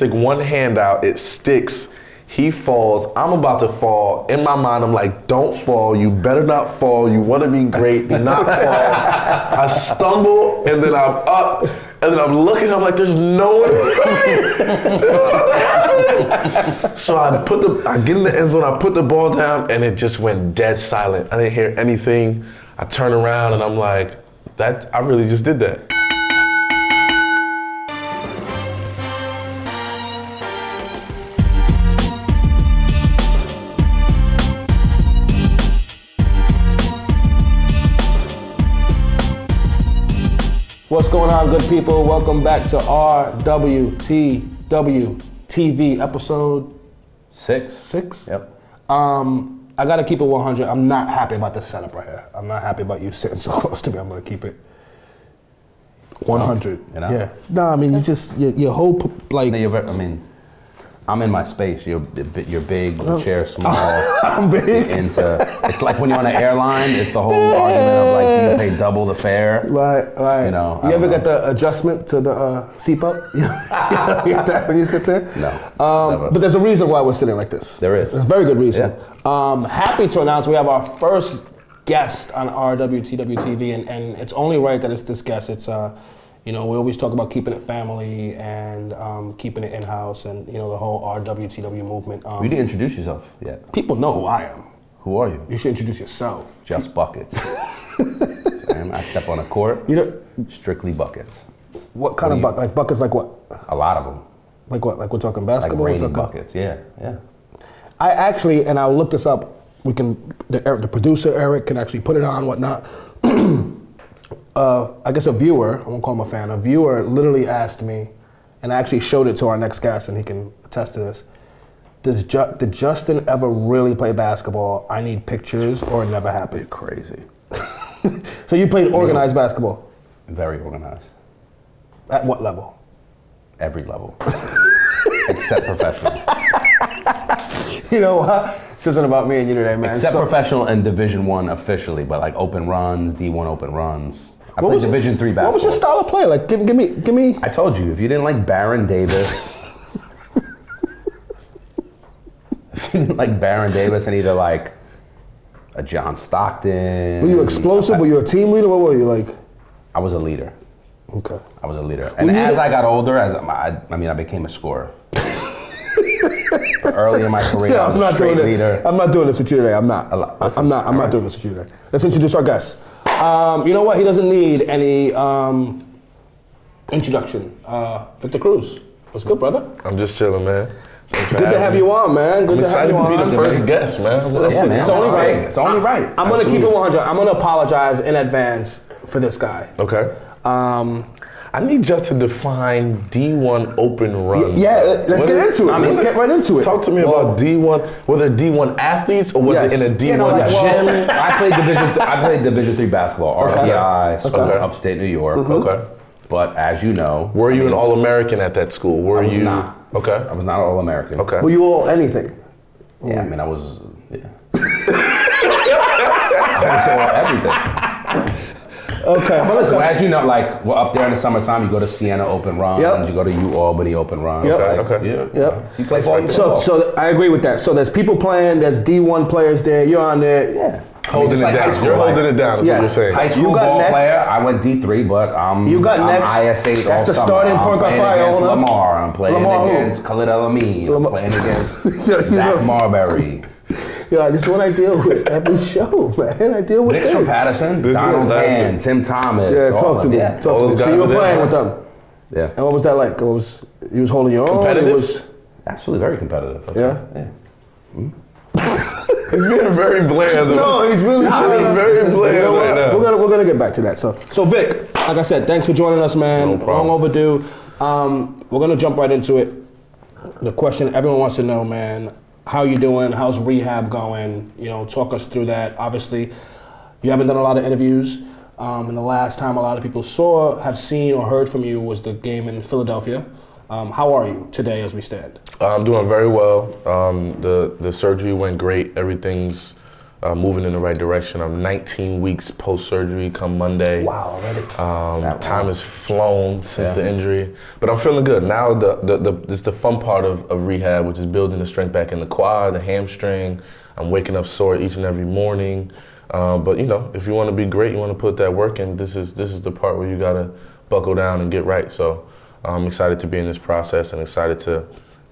stick one hand out, it sticks. He falls. I'm about to fall. In my mind, I'm like, don't fall. You better not fall. You want to be great. Do not fall. I stumble, and then I'm up, and then I'm looking. I'm like, there's no one. So I get in the end zone. I put the ball down, and it just went dead silent. I didn't hear anything. I turn around, and I'm like, I really just did that. What's going on, good people? Welcome back to RWTW TV, episode 6. Yep. I gotta keep it 100. I'm not happy about this setup right here. I'm not happy about you sitting so close to me. I'm gonna keep it 100. You know? Yeah. No, I mean, you just, your whole, like. No, I'm in my space. You're big, the chair's small. I'm big. It's like when you're on an airline, it's the whole argument of like, do you pay double the fare? Right. You know. You ever get the adjustment to the seatbelt? You get that when you sit there? No. But there's a reason why we're sitting like this. There is. There's a very good reason. Yeah. Happy to announce we have our first guest on RWTW TV, and it's only right that it's this guest. It's we always talk about keeping it family and keeping it in-house and, the whole RWTW movement. You didn't introduce yourself yet. People know who I am. Who are you? You should introduce yourself. Just buckets. I step on a court, strictly buckets. What kind of buckets? Like buckets like what? A lot of them. Like what? Like we're talking basketball? Like raining buckets, yeah. I actually, and I'll look this up, the producer, Eric, can actually put it on, whatnot. I guess a viewer, I won't call him a fan, a viewer literally asked me, and I actually showed it to our next guest, and he can attest to this. Did Justin ever really play basketball? I need pictures, or it never happened. You're crazy. So you played organized basketball? Very organized. At what level? Every level. Except professional. You know what? This isn't about me and you today, man. Except professional and Division I officially, but like open runs, D1 open runs. I played Division III basketball. What was your style of play? Like, give me. I told you, if you didn't like Baron Davis, and either like a John Stockton. Were you explosive? Were you a team leader? What were you like? I was a leader. Okay. I was a leader. And as I got older, I became a scorer. Early in my career, I was a straight leader. I'm not doing this with you today. I'm not doing this with you today. Let's introduce our guest. You know what? He doesn't need any introduction. Victor Cruz. What's good, brother? I'm just chilling, man. Good to have you on, man. I'm excited to be the first guest, man. Listen, man, it's only right. It's only right. I'm going to keep it 100. I'm going to apologize in advance for this guy. Okay. I need just to define D1 open runs. Yeah, let's get into it. Let's get right into it. Talk to me about D1. Were there D1 athletes or was it in a D1 gym? I played Division III basketball, RPI, upstate New York. Mm-hmm. Okay. But as you know, were you an All-American at that school? I was not. Okay. I was not an All-American. Okay. Were you all anything? Yeah, I mean, I was. Yeah. I was all everything. Okay. But listen, as you know, like, we're up there in the summertime, you go to Siena open runs, you go to U-Albany open runs. You play ball, So I agree with that. So there's people playing, there's D1 players there, you're on there. Yeah. Holding it down. You're holding it down, is what you're saying. High school ball player, I went D3, but I'm IS8 That's the starting point guard fire against Lamar, I'm playing against Khalid El-Amin, I'm playing against Zach Marbury. Yeah, this is what I deal with every show, man. I deal with Nick from Paterson, Donald Pan, Tim Thomas. Yeah, talk to me. Talk to me. So you were playing with them. Yeah. And what was that like? You was holding your own? Competitive? Absolutely very competitive. Yeah? He's being very bland. No, he's really very bland right now. We're gonna get back to that. So Vic, like I said, thanks for joining us, man. No problem. Long overdue. We're gonna jump right into it. The question everyone wants to know, man. How you doing? How's rehab going? Talk us through that. Obviously, you haven't done a lot of interviews. And the last time a lot of people have seen or heard from you was the game in Philadelphia. How are you today as we stand? I'm doing very well. The surgery went great. Everything's moving in the right direction. I'm 19 weeks post-surgery come Monday. Wow, already. Time has flown since the injury, but I'm feeling good. Now it's the fun part of rehab, which is building the strength back in the quad, the hamstring. I'm waking up sore each and every morning. But you know, if you want to be great, you want to put that work in, this is the part where you gotta buckle down and get right. So I'm excited to be in this process and excited to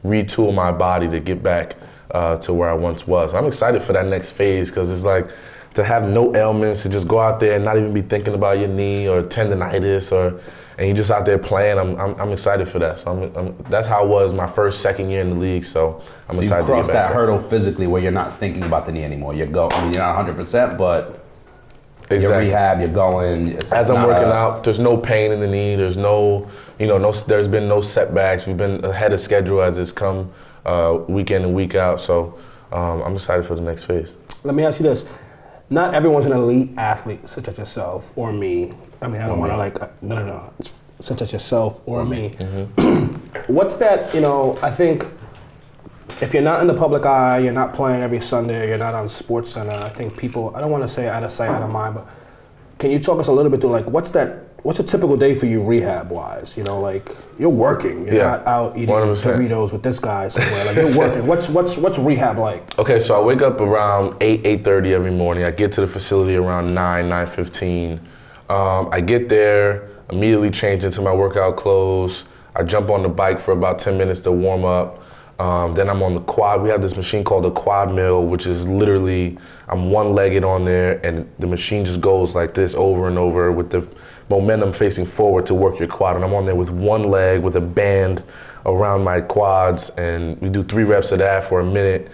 retool my body to get back to where I once was. I'm excited for that next phase because it's like to have no ailments, to just go out there and not even be thinking about your knee or tendonitis and you're just out there playing. I'm excited for that. So that's how I was my second year in the league. So I'm excited to get back. You crossed that hurdle physically where you're not thinking about the knee anymore. You're not 100%, but your rehab, you're going. As I'm working out, there's no pain in the knee. There's there's been no setbacks. We've been ahead of schedule as it's come week in and week out. So I'm excited for the next phase. Let me ask you this. Not everyone's an elite athlete, such as yourself or me. I mean, I don't want to no. Such as yourself or me. Mm-hmm. What's that, I think if you're not in the public eye, you're not playing every Sunday, you're not on Sports Center, I think people, I don't want to say out of sight, out of mind, but can you talk us a little bit through like, what's a typical day for you rehab-wise? Like you're working, you're not out eating 100%. Doritos with this guy somewhere. Like you're working. What's rehab like? Okay, so I wake up around 8:30 every morning. I get to the facility around 9:15. I get there, immediately change into my workout clothes. I jump on the bike for about 10 minutes to warm up. Then I'm on the quad. We have this machine called the quad mill, which is literally, I'm one-legged on there and the machine just goes like this over and over with the momentum facing forward to work your quad. And I'm on there with one leg with a band around my quads and we do 3 reps of that for a minute.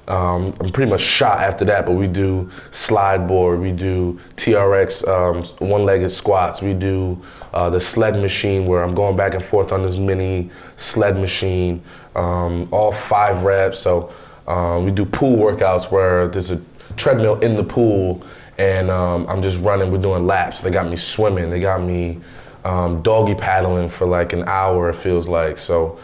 I'm pretty much shot after that, but we do slide board, we do TRX one-legged squats, we do the sled machine where I'm going back and forth on this mini sled machine, all 5 reps. So we do pool workouts where there's a treadmill in the pool and I'm just running, we're doing laps. They got me swimming, they got me doggy paddling for like an hour, it feels like. So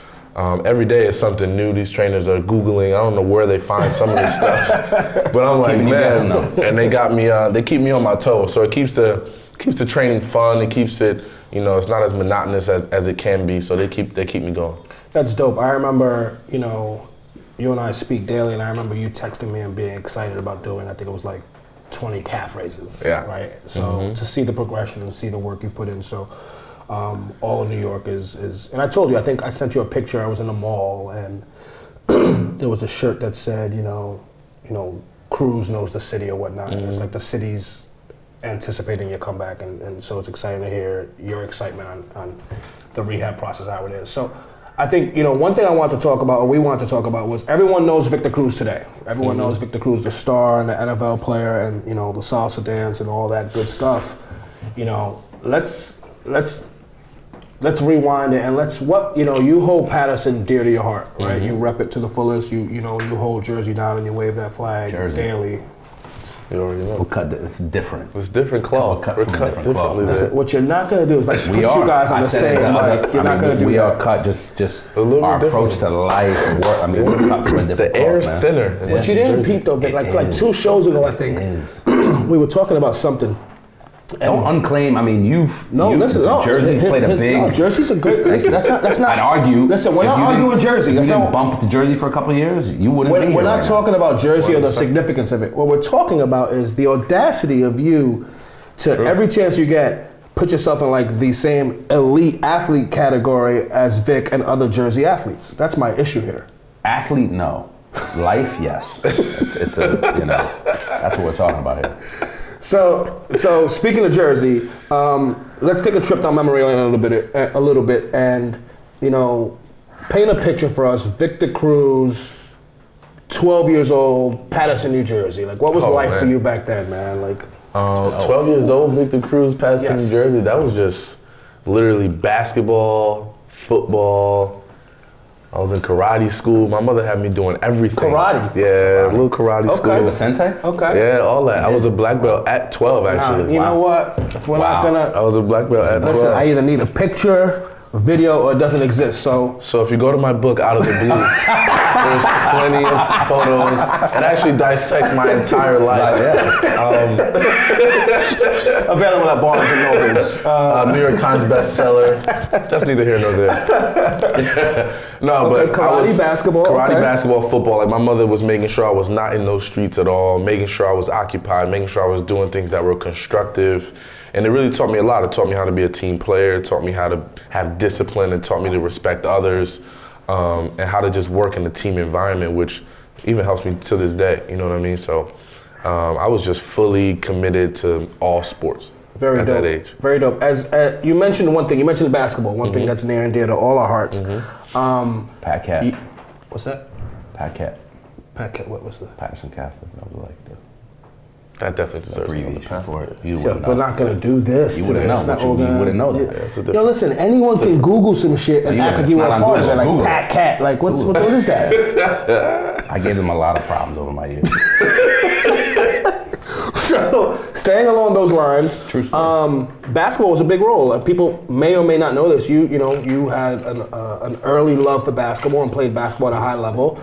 every day is something new. These trainers are Googling. I don't know where they find some of this stuff, but I'm like, man, and they got me. They keep me on my toes, so it keeps the training fun. It keeps it, it's not as monotonous as it can be. So they keep me going. That's dope. I remember, you and I speak daily, and I remember you texting me and being excited about doing. I think it was like 20 calf raises. Yeah. Right. So to see the progression and see the work you've put in, so. All in New York is, and I told you, I think I sent you a picture. I was in the mall and there was a shirt that said, Cruz knows the city or whatnot. And it's like the city's anticipating your comeback, and so it's exciting to hear your excitement on the rehab process, how it is. So I think, one thing I want to talk about, or we want to talk about, was everyone knows Victor Cruz today. Everyone knows Victor Cruz, the star and the NFL player, and the salsa dance and all that good stuff. Let's rewind it and you hold Paterson dear to your heart, right? You rep it to the fullest. You hold Jersey down and you wave that flag daily. You already know. We'll cut it. It's different. It's different cloth. We're cut differently. Listen, what you're not gonna do is put you guys on the same mic. You're not gonna do that. We are cut just our approach to life. We're cut from a different. The air's thinner. What you didn't peep though, Vic, like 2 shows ago, I think we were talking about something. Don't unclaim. Jersey's played a big. No, Jersey's a great. That's not. I'd argue. Listen, we're not arguing Jersey. If you didn't bump the Jersey for a couple of years, you wouldn't. We're not talking about Jersey or the significance of it. What we're talking about is the audacity of you to every chance you get put yourself in like the same elite athlete category as Vic and other Jersey athletes. That's my issue here. Athlete, no. Life, yes. It's that's what we're talking about here. So speaking of Jersey, let's take a trip down memory lane a little bit, and paint a picture for us. Victor Cruz, 12 years old, Paterson, New Jersey. Like, what was life for you back then, man? Like, 12 years old, Victor Cruz, Paterson, New Jersey. That was just literally basketball, football. I was in karate school. My mother had me doing everything. Karate? Yeah, a little karate school. Okay, sensei? Okay. Yeah, all that. I was a black belt at 12, actually. You know what? If we're not gonna... I was a black belt at 12. Listen, I either need a picture video or it doesn't exist. So if you go to my book, Out of the Blue, there's plenty of photos. It actually dissects my entire life. Available at Barnes and Nobles. New York Times bestseller. That's neither here nor there. No, but karate, basketball. Karate, basketball, football. Like my mother was making sure I was not in those streets at all, making sure I was occupied, making sure I was doing things that were constructive. And it really taught me a lot. It taught me how to be a team player. It taught me how to have discipline. It taught me to respect others and how to just work in a team environment, which even helps me to this day. You know what I mean? So I was just fully committed to all sports. Very at dope. that age. Very dope. As you mentioned one thing, you mentioned basketball, one thing that's near and dear to all our hearts. Pat Cat. What's that? Pat Cat. Pat Cat, what was that? Paterson Catholic. That was like the that definitely deserves abbreviation for it. We're not going to do this today. You wouldn't know that. Yo, listen, anyone can Google some shit and act like you were a part of it. Like Pat Cat. Like, what is that? I gave them a lot of problems over my years. So, staying along those lines, basketball was a big role. People may or may not know this. You had an early love for basketball and played basketball at a high level.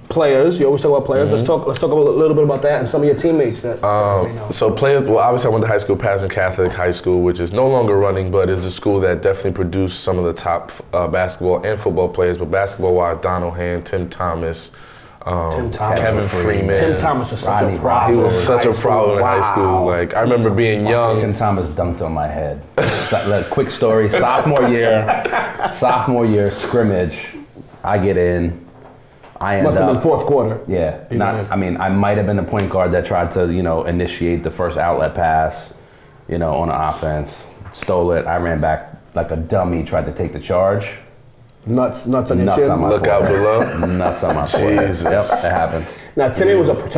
Players, you always talk about players. Let's talk a little bit about that and some of your teammates that may know. So players, well, obviously I went to high school, Paterson Catholic High School, which is no longer running, but is a school that definitely produced some of the top basketball and football players. But basketball-wise, Don O'Han, Tim Thomas, Kevin Freeman. Tim Thomas was such a problem. He was such a problem in high school. Like I remember being young. Tim Thomas dunked on my head. Quick story: sophomore year scrimmage. I get in. I end Must have been fourth quarter. Yeah. I might have been the point guard that tried to, initiate the first outlet pass, on an offense. Stole it. I ran back like a dummy. Tried to take the charge. Nuts on your chin. Look out below. Nuts on my forehead. Yep, that happened. Now Tim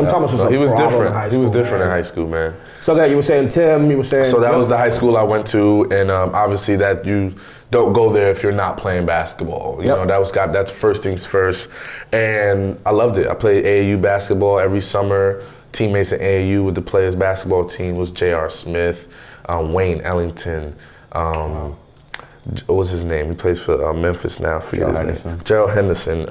Thomas was a problem in high school. He was different in high school, man. So you were saying Tim. You were saying. So that was the high school I went to, and obviously that you don't go there if you're not playing basketball. You know, that's first things first, and I loved it. I played AAU basketball every summer. Teammates in AAU with the players basketball team was J.R. Smith, Wayne Ellington. What was his name? He plays for Memphis now. I forget his name. Gerald Henderson.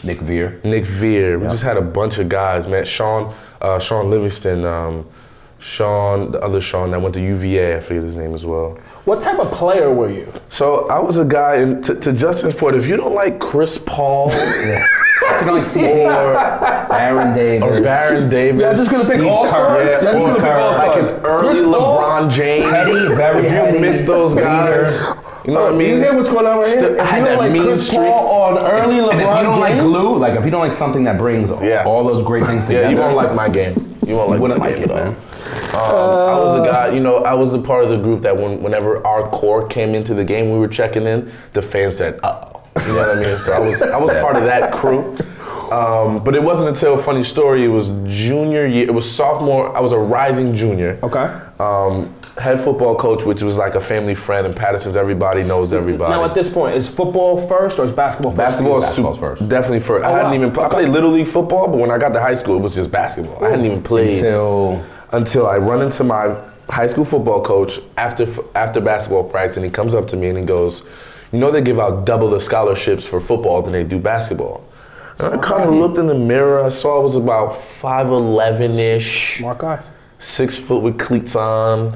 Nick Veer. We just had a bunch of guys, man. Sean Livingston. The other Sean that went to UVA. I forget his name as well. What type of player were you? So I was a guy, and to Justin's point, if you don't like Chris Paul, I can only see Baron Davis. Y'all just gonna pick all-stars? Y'all just gonna pick all-stars? Like it's early LeBron James. Very if you mix those guys, you know what I mean? You hear what's going on right here? If you don't like Chris Paul on early LeBron James. If you don't like glue, like if you don't like something that brings all those great things together. Yeah, you won't like my game. You wouldn't like it, man. I was a guy, I was a part of the group that whenever our core came into the game, we were checking in, the fans said, uh-oh. You know what I mean? So I was part of that crew. But it wasn't until, funny story, it was junior year, it was sophomore, I was a rising junior. Okay. Head football coach, which was like a family friend, and Paterson's everybody knows everybody. Now at this point, is football first or is basketball first? Basketball first. Definitely first. I played Little League football, but when I got to high school, it was just basketball. I hadn't even played until I run into my high school football coach after basketball practice, and he comes up to me and he goes, they give out double the scholarships for football than they do basketball. And I kind of looked in the mirror. I saw I was about 5'11"-ish. Smart guy. 6 foot with cleats on.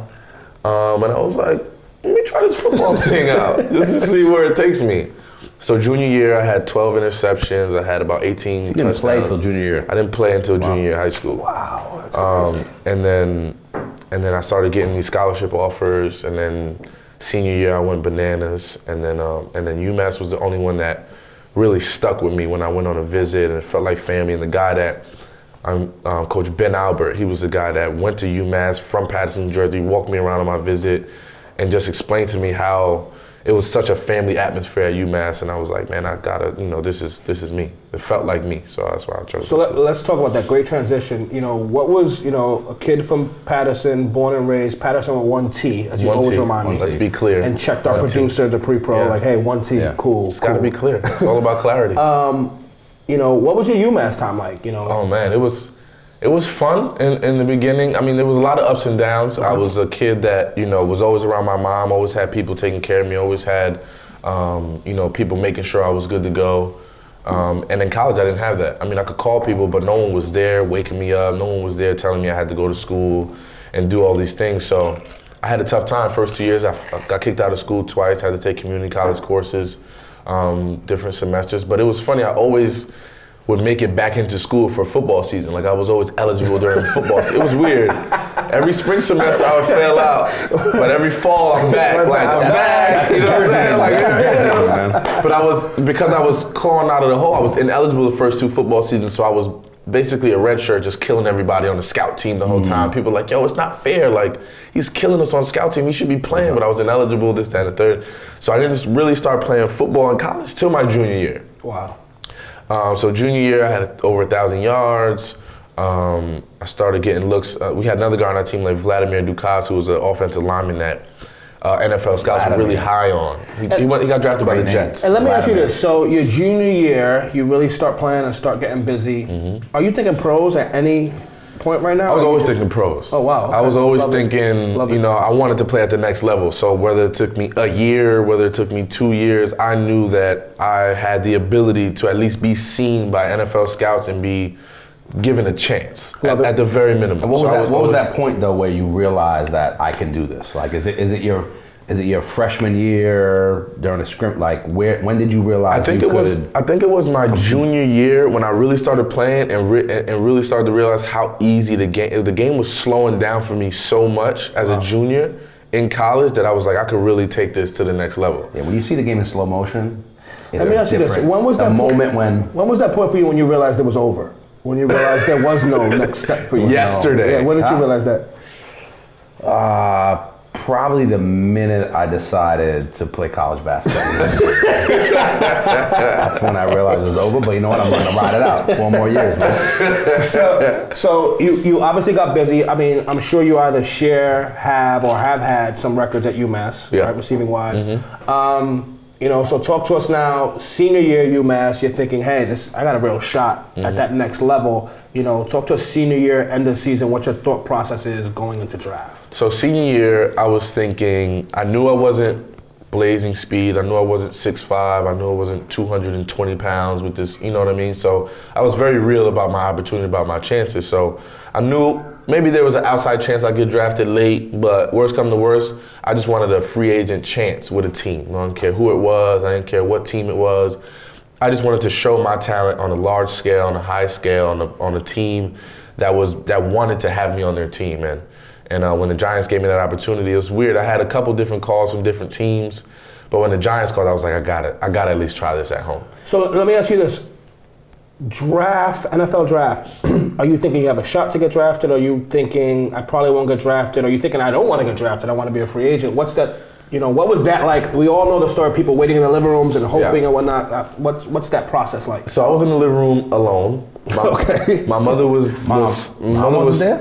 And I was like, let me try this football thing out just to see where it takes me. So junior year, I had 12 interceptions. I had about 18 You didn't play until junior year? I didn't play until junior year high school. Wow, that's crazy. And then I started getting these scholarship offers. And then senior year, I went bananas. And then UMass was the only one that really stuck with me when I went on a visit, and it felt like family. And the guy that Coach Ben Albert, he was the guy that went to UMass from Paterson, New Jersey, walked me around on my visit, and just explained to me how it was such a family atmosphere at UMass. And I was like, man, I gotta, this is me. It felt like me, so that's why I chose. So let's talk about that great transition. What was, a kid from Paterson, born and raised, Paterson with 1 T, as you always remind me. Let's be clear. And checked our producer, the pre-pro, like, hey, 1 T, cool. It's gotta be clear. It's all about clarity. What was your UMass time like? Oh man, it was It was fun in the beginning. I mean, there was a lot of ups and downs. I was a kid that, was always around my mom, always had people taking care of me, always had, people making sure I was good to go. And in college, I didn't have that. I mean, I could call people, but no one was there waking me up. No one was there telling me I had to go to school and do all these things. So I had a tough time. First 2 years, I got kicked out of school twice, had to take community college courses, different semesters. But it was funny, I always would make it back into school for football season. Like I was always eligible during football season. It was weird. Every spring semester I would fail out, but every fall I'm back. Like I'm back. You know what I'm saying? Like, but because I was clawing out of the hole, I was ineligible the first 2 football seasons, so I was basically a red shirt just killing everybody on the scout team the whole time. People were like, yo, it's not fair. Like, he's killing us on scout team. He should be playing, but I was ineligible, this, that, and the third. So I didn't really start playing football in college till my junior year. Wow. So junior year, I had over 1,000 yards. I started getting looks. We had another guy on our team like Vladimir Dukas, who was an offensive lineman that NFL scouts were really high on. He got drafted by the Jets. And let me ask you this. So your junior year, you really start playing and start getting busy. Are you thinking pros at any point right now? I was always thinking pros. Oh, wow. Okay. I was always thinking, I wanted to play at the next level. So whether it took me a year, whether it took me 2 years, I knew that I had the ability to at least be seen by NFL scouts and be given a chance at the very minimum. And what was that point though where you realized that I can do this? Like, is it your freshman year during a scrim? Like, when did you realize? I think it was my junior year when I really started playing and really started to realize how easy the game was slowing down for me so much as a junior in college that I was like, I could really take this to the next level. Yeah, when you see the game in slow motion, let me ask you this: when was that moment when was that point for you when you realized it was over? When you realized there was no next step for you? Yesterday. Yeah, when did you realize that? Probably the minute I decided to play college basketball. That's when I realized it was over, but you know what? I'm going to ride it out 4 more years, man. So you obviously got busy. I mean, I'm sure you either have had some records at UMass, right, receiving wise. So talk to us now. Senior year UMass, you're thinking, hey, I got a real shot at that next level. Talk to us senior year, end of season, what your thought process is going into draft. So senior year, I was thinking, I knew I wasn't blazing speed. I knew I wasn't 6'5". I knew I wasn't 220 pounds with this, you know what I mean? So I was very real about my opportunity, about my chances. So I knew maybe there was an outside chance I'd get drafted late, but worst come to worst, I just wanted a free agent chance with a team. I didn't care who it was. I didn't care what team it was. I just wanted to show my talent on a large scale, on a high scale, on a team that wanted to have me on their team. And when the Giants gave me that opportunity, it was weird. I had a couple different calls from different teams, but when the Giants called, I was like, I got to at least try this at home. So let me ask you this. NFL draft, are you thinking you have a shot to get drafted? Are you thinking I probably won't get drafted? Are you thinking I don't want to get drafted, I want to be a free agent? What's that, what was that like? We all know the story of people waiting in the living rooms and hoping and whatnot. What's that process like? So I was in the living room alone. My mother was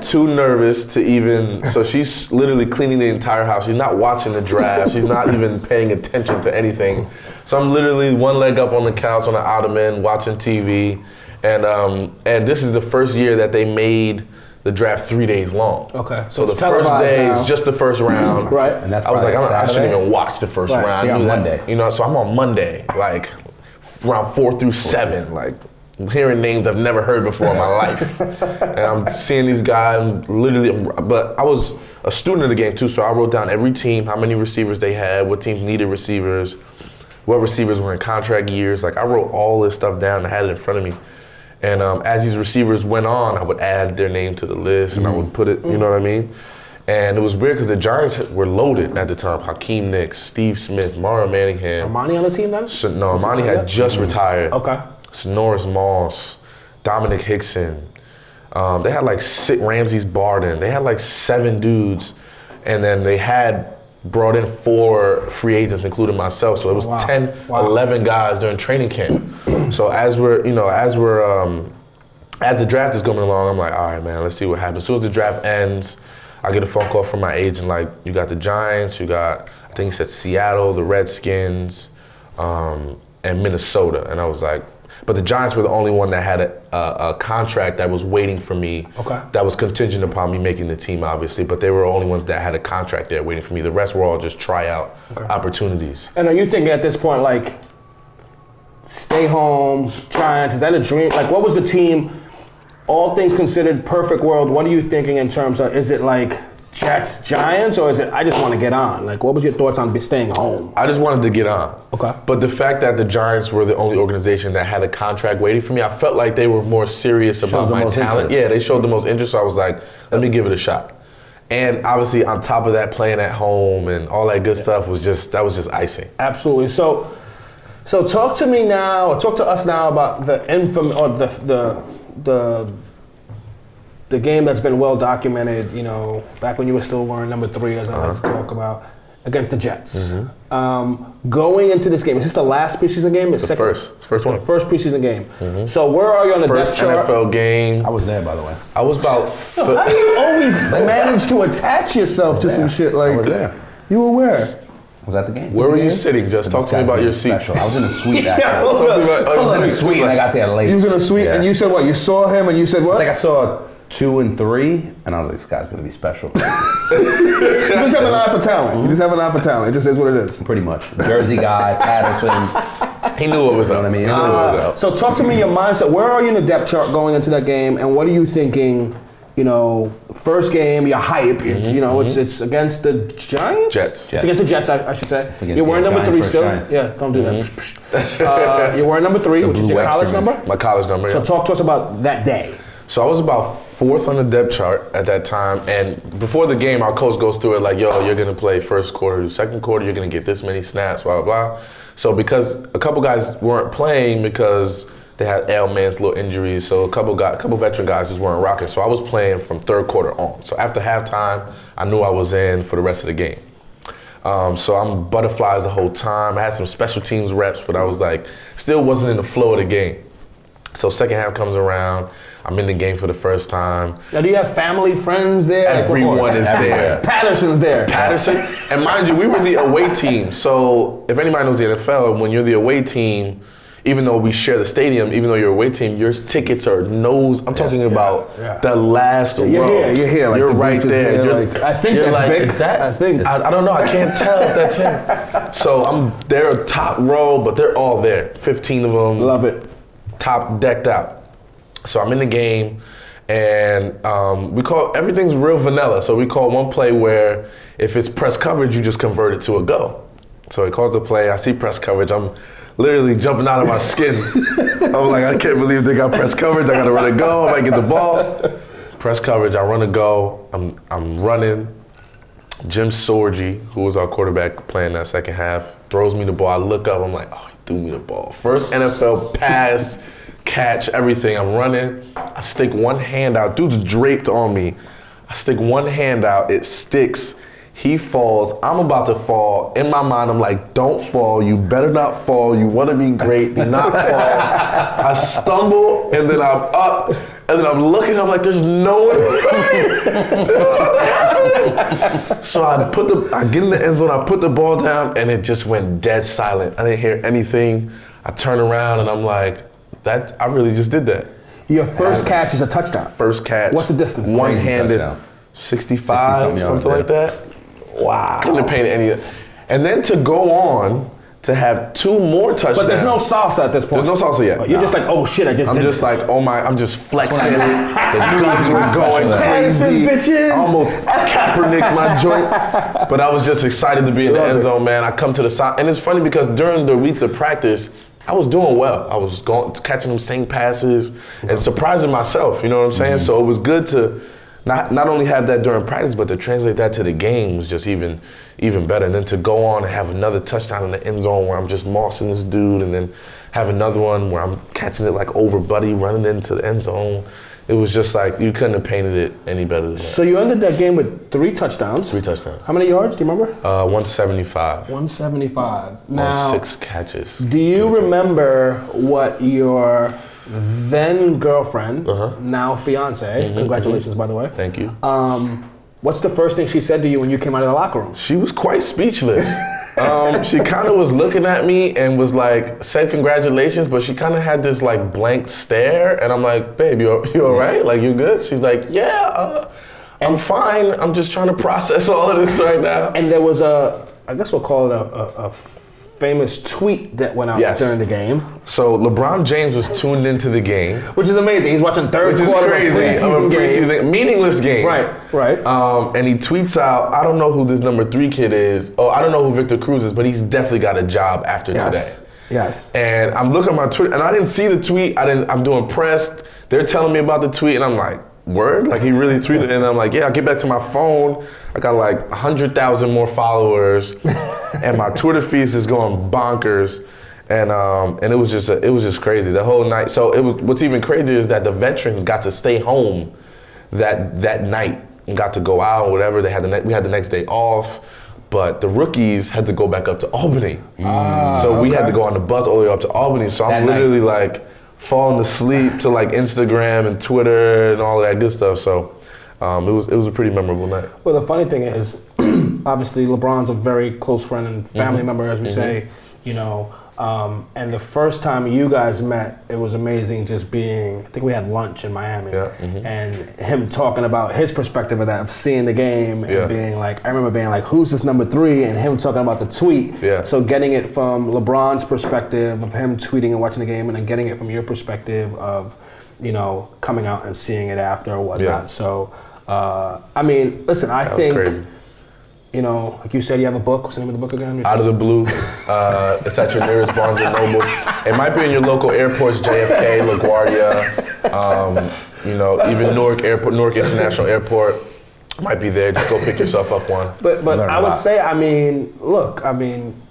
too nervous to even, so she's literally cleaning the entire house. She's not watching the draft. She's not even paying attention to anything. So I'm literally one leg up on the couch on the ottoman watching TV. And this is the first year that they made the draft 3 days long. Okay. So the first day is just the first round. Right. And that's I was like, I shouldn't even watch the first round. So you're on Monday. So I'm on Monday, like round 4 through 7, like hearing names I've never heard before in my life. And I'm seeing these guys but I was a student of the game too, so I wrote down every team, how many receivers they had, what teams needed receivers, what receivers were in contract years. Like I wrote all this stuff down and had it in front of me. And as these receivers went on, I would add their name to the list and I would put it, you know what I mean? And it was weird because the Giants were loaded at the time. Hakeem Nicks, Steve Smith, Mario Manningham. Armani on the team then? No, Armani had just retired. Okay. Norris Moss, Dominic Hickson. They had like Ramses Barden. They had like 7 dudes. And then they had brought in 4 free agents, including myself. So it was 11 guys during training camp. So as the draft is going along, I'm like, all right, man, let's see what happens. As soon as the draft ends, I get a phone call from my agent, like, you got the Giants, you got, I think he said Seattle, the Redskins, and Minnesota. And I was like, But the Giants were the only one that had a contract that was waiting for me. Okay. That was contingent upon me making the team, obviously. But they were the only ones that had a contract there waiting for me. The rest were all just tryout opportunities. And are you thinking at this point, like, stay home, Giants, is that a dream? Like, what was the team, all things considered, perfect world, what are you thinking in terms of, is it like Jets, Giants, or is it, I just want to get on? Like, what was your thoughts on staying home? I just wanted to get on. Okay. But the fact that the Giants were the only organization that had a contract waiting for me, I felt like they were more serious about my talent. Yeah, they showed the most interest, so I was like, let me give it a shot. And obviously, on top of that, playing at home and all that good stuff was just icing. Absolutely. So talk to me now, or talk to us now about the the game that's been well documented, you know, back when you were still wearing number 3, as I like to talk about, against the Jets. Going into this game, is this the last preseason game? It's the first one. The first preseason game. So where are you on the depth chart? First NFL game. I was there, by the way. I was about... How do you always manage to attach yourself to some shit like... I was there. You were where? Was that the game? Where were you sitting? Just talk to me about your seat. Special. I was in a suite, actually. Yeah, I was in a suite, and I got there late. You was in a suite, and you said what? You saw him, and you said what? I think I saw 2 and 3, and I was like, this guy's going to be special. You just have an eye for talent. You just have an eye for talent. It just is what it is. Pretty much. Jersey guy, Paterson. He knew what was up. You know what I mean? He knew what was up. So talk to me your mindset. Where are you in the depth chart going into that game, and what are you thinking? You know, first game, you're hype. You know, it's against the Giants? Jets. It's against the Jets, I should say. You're wearing number 3 still. Giants. Yeah, don't do that. You're wearing number 3, which is your college number? My college number, So talk to us about that day. So I was about 4th on the depth chart at that time, and before the game, our coach goes through it like, yo, you're gonna play first quarter, second quarter, you're gonna get this many snaps, blah, blah, blah. So because a couple guys weren't playing because they had ailments, little injuries, so a couple veteran guys just weren't rocking. So I was playing from third quarter on. So after halftime, I knew I was in for the rest of the game. So I'm butterflies the whole time. I had some special teams reps, but I was like, still wasn't in the flow of the game. So second half comes around, I'm in the game for the first time. Now, do you have family, friends there? Everyone is there. Patterson's there. Patterson. And mind you, we were the away team. So if anybody knows the NFL, when you're the away team, even though we share the stadium, even though you're a away team, your tickets are I'm talking about the last row. You're here. Like you're right there. I think that's like, big. Is that? I don't know. I can't tell if that's him. So they're top row, but they're all there. 15 of them. Love it. Top decked out. So I'm in the game, and we call everything's real vanilla. So we call one play where if it's press coverage, you just convert it to a go. So he calls a play. I see press coverage. I'm literally jumping out of my skin. I'm like, I can't believe they got press coverage. I gotta run a go. I might get the ball. Press coverage. I run a go. I'm running. Jim Sorgi, who was our quarterback playing that second half, throws me the ball. I look up. I'm like, oh, he threw me the ball. First NFL pass, catch, everything. I'm running. I stick one hand out. Dude's draped on me. I stick one hand out. It sticks. He falls. I'm about to fall. In my mind, I'm like, don't fall. You better not fall. You want to be great. Do not fall. I stumble, and then I'm up, and then I'm looking. I'm like, there's no one. So I get in the end zone. I put the ball down, and it just went dead silent. I didn't hear anything. I turn around, and I'm like, I really just did that. Your first catch is a touchdown. First catch. What's the distance? One-handed, 65, something like that. Wow. Couldn't have painted any. And then to go on to have 2 more touchdowns. But there's no salsa at this point. There's no salsa yet. You're just like, oh shit, I just did this. I'm just like, oh my, I'm just flexing. The dudes were going crazy. Bitches. Almost Kaepernick my joint. But I was just excited to be in the end zone, man. I come to the side. And it's funny because during the weeks of practice, I was doing well. I was catching them same passes and surprising myself, you know what I'm saying? So it was good to not only have that during practice, but to translate that to the game was just even better. And then to go on and have another touchdown in the end zone where I'm just mossing this dude, and then have another one where I'm catching it like over Buddy, running into the end zone. It was just like, you couldn't have painted it any better than that. So you ended that game with 3 touchdowns. 3 touchdowns. How many yards, do you remember? 175. 175. Now, on 6 catches. Do you remember what your then girlfriend, now fiance, congratulations by the way. Thank you. What's the first thing she said to you when you came out of the locker room? She was quite speechless. She kind of was looking at me and was like, said congratulations, but she kind of had this like blank stare, and I'm like, babe, you all right? Like, you good? She's like, yeah, I'm fine. I'm just trying to process all of this right now. And there was I guess we'll call it a famous tweet that went out during the game. So LeBron James was tuned into the game, which is amazing. He's watching third quarter of a preseason game. Meaningless game. Right. And he tweets out, I don't know who this number 3 kid is. Oh, I don't know who Victor Cruz is, but he's definitely got a job after today. Yes. And I'm looking at my Twitter, and I didn't see the tweet. I'm doing pressed. They're telling me about the tweet, and I'm like, word? Like, he really tweeted, and I'm like, yeah, I'll get back to my phone. I got like 100,000 more followers, and my Twitter feed is going bonkers, and it was just crazy the whole night. So what's even crazier is that the veterans got to stay home that night and got to go out or whatever. We had the next day off, but the rookies had to go back up to Albany. So we had to go on the bus all the way up to Albany. So I'm literally like falling asleep to like Instagram and Twitter and all of that good stuff. So it was a pretty memorable night. Well, the funny thing is, obviously LeBron's a very close friend and family member, as we say, you know. And the first time you guys met, it was amazing just being, I think we had lunch in Miami, and him talking about his perspective of that, of seeing the game and being like, I remember being like, who's this number 3? And him talking about the tweet. So getting it from LeBron's perspective of him tweeting and watching the game, and then getting it from your perspective of, you know, coming out and seeing it after or whatnot. So, I mean, listen, I think, you know, like you said, you have a book. What's the name of the book again? Out of the Blue. It's at your nearest Barnes & Noble. It might be in your local airports, JFK, LaGuardia, you know, even Newark International Airport might be there. Just go pick yourself up one. But I would say, I mean, look, I mean,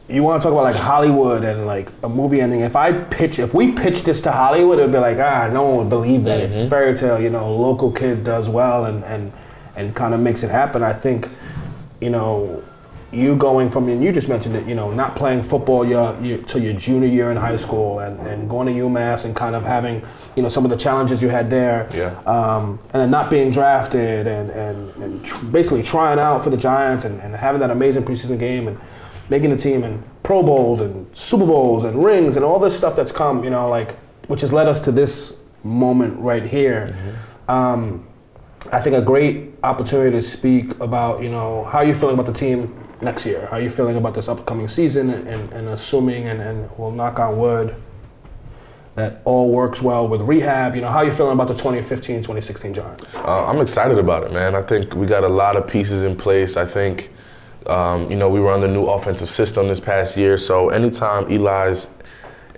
you want to talk about like Hollywood and like a movie ending. If we pitch this to Hollywood, it'd be like, no one would believe that. It's fairy tale, you know, local kid does well and kind of makes it happen. I think, you know, you going from, and you just mentioned it, you know, not playing football till your junior year in high school and going to UMass and kind of having, you know, some of the challenges you had there. And then not being drafted and basically trying out for the Giants and having that amazing preseason game and making the team and Pro Bowls and Super Bowls and rings and all this stuff that's come, you know, like, which has led us to this moment right here. I think a great opportunity to speak about, you know, how you're feeling about the team next year. How you feeling about this upcoming season and assuming, and we'll knock on wood, that all works well with rehab. You know, how you feeling about the 2015-2016 Giants? I'm excited about it, man. I think we got a lot of pieces in place. I think, you know, we were on the new offensive system this past year, so anytime Eli's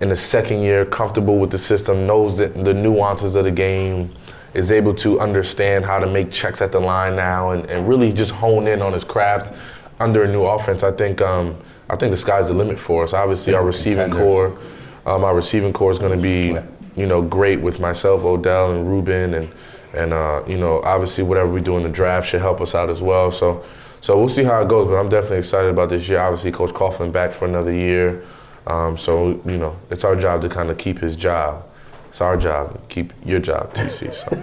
in the second year, comfortable with the system, knows that the nuances of the game, is able to understand how to make checks at the line now and really just hone in on his craft under a new offense. I think the sky's the limit for us. Obviously, our receiving core is going to be, you know, great with myself, Odell, and Ruben, and you know, obviously whatever we do in the draft should help us out as well. So we'll see how it goes, but I'm definitely excited about this year. Obviously, Coach Coughlin back for another year, so you know, it's our job to kind of keep his job. It's our job to keep your job, TC. So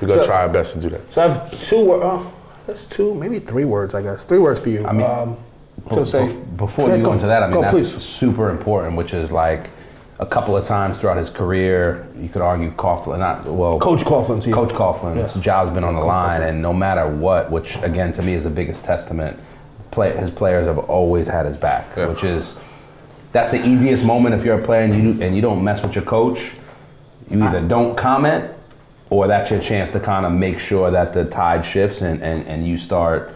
we're going to try our best to do that. So I have two words. That's two, maybe 3 words, I guess. 3 words for you. I mean, before you go into that, I mean, that's super important, which is like a couple of times throughout his career, you could argue Coughlin, Coach Coughlin to you. Coach Coughlin's job's been on the line, and no matter what, which again to me is the biggest testament, his players have always had his back, which is, that's the easiest moment if you're a player and you don't mess with your coach. You either don't comment, or that's your chance to kind of make sure that the tide shifts and you start,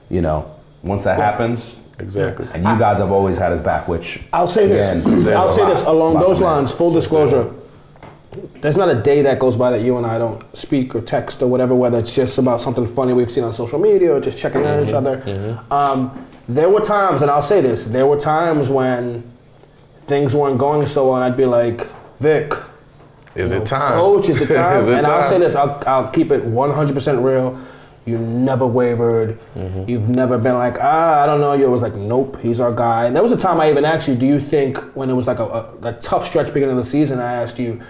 you know, once that happens. Exactly. And you guys have always had his back, which I'll say this. Along those lines, full disclosure, there's not a day that goes by that you and I don't speak or text or whatever, whether it's just about something funny we've seen on social media or just checking in on each other. There were times, and I'll say this, there were times when things weren't going so well, and I'd be like, Vic, is it time? Coach, is it time? And I'll say this, I'll keep it 100% real. You never wavered. You've never been like, I don't know. You was like, nope, he's our guy. And there was a time I even asked you, do you think, when it was like a tough stretch beginning of the season, I asked you,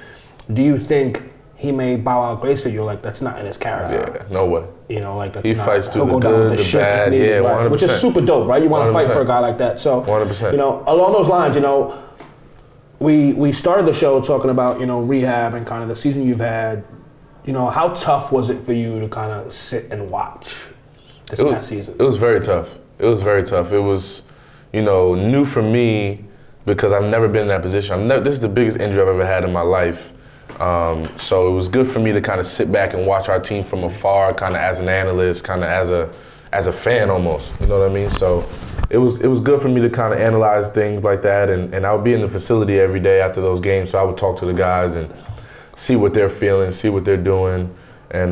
do you think he may bow out gracefully. You're like, that's not in his character. Yeah, no way. You know, like that's He not. fights through he'll the go down with good, the the shit if bad, needed, yeah, right? 100%. Which is super dope, right? You want to fight 100%. for a guy like that. So, 100%. you know, along those lines, you know, we started the show talking about, you know, rehab and kind of the season you've had. You know, how tough was it for you to kind of sit and watch this past season? It was very tough. It was very tough. It was, you know, new for me because I've never been in that position. This is the biggest injury I've ever had in my life. So it was good for me to kind of sit back and watch our team from afar, kind of as an analyst, kind of as a fan almost. You know what I mean? So it was good for me to kind of analyze things like that. And I would be in the facility every day after those games, so I would talk to the guys and see what they're feeling, see what they're doing, and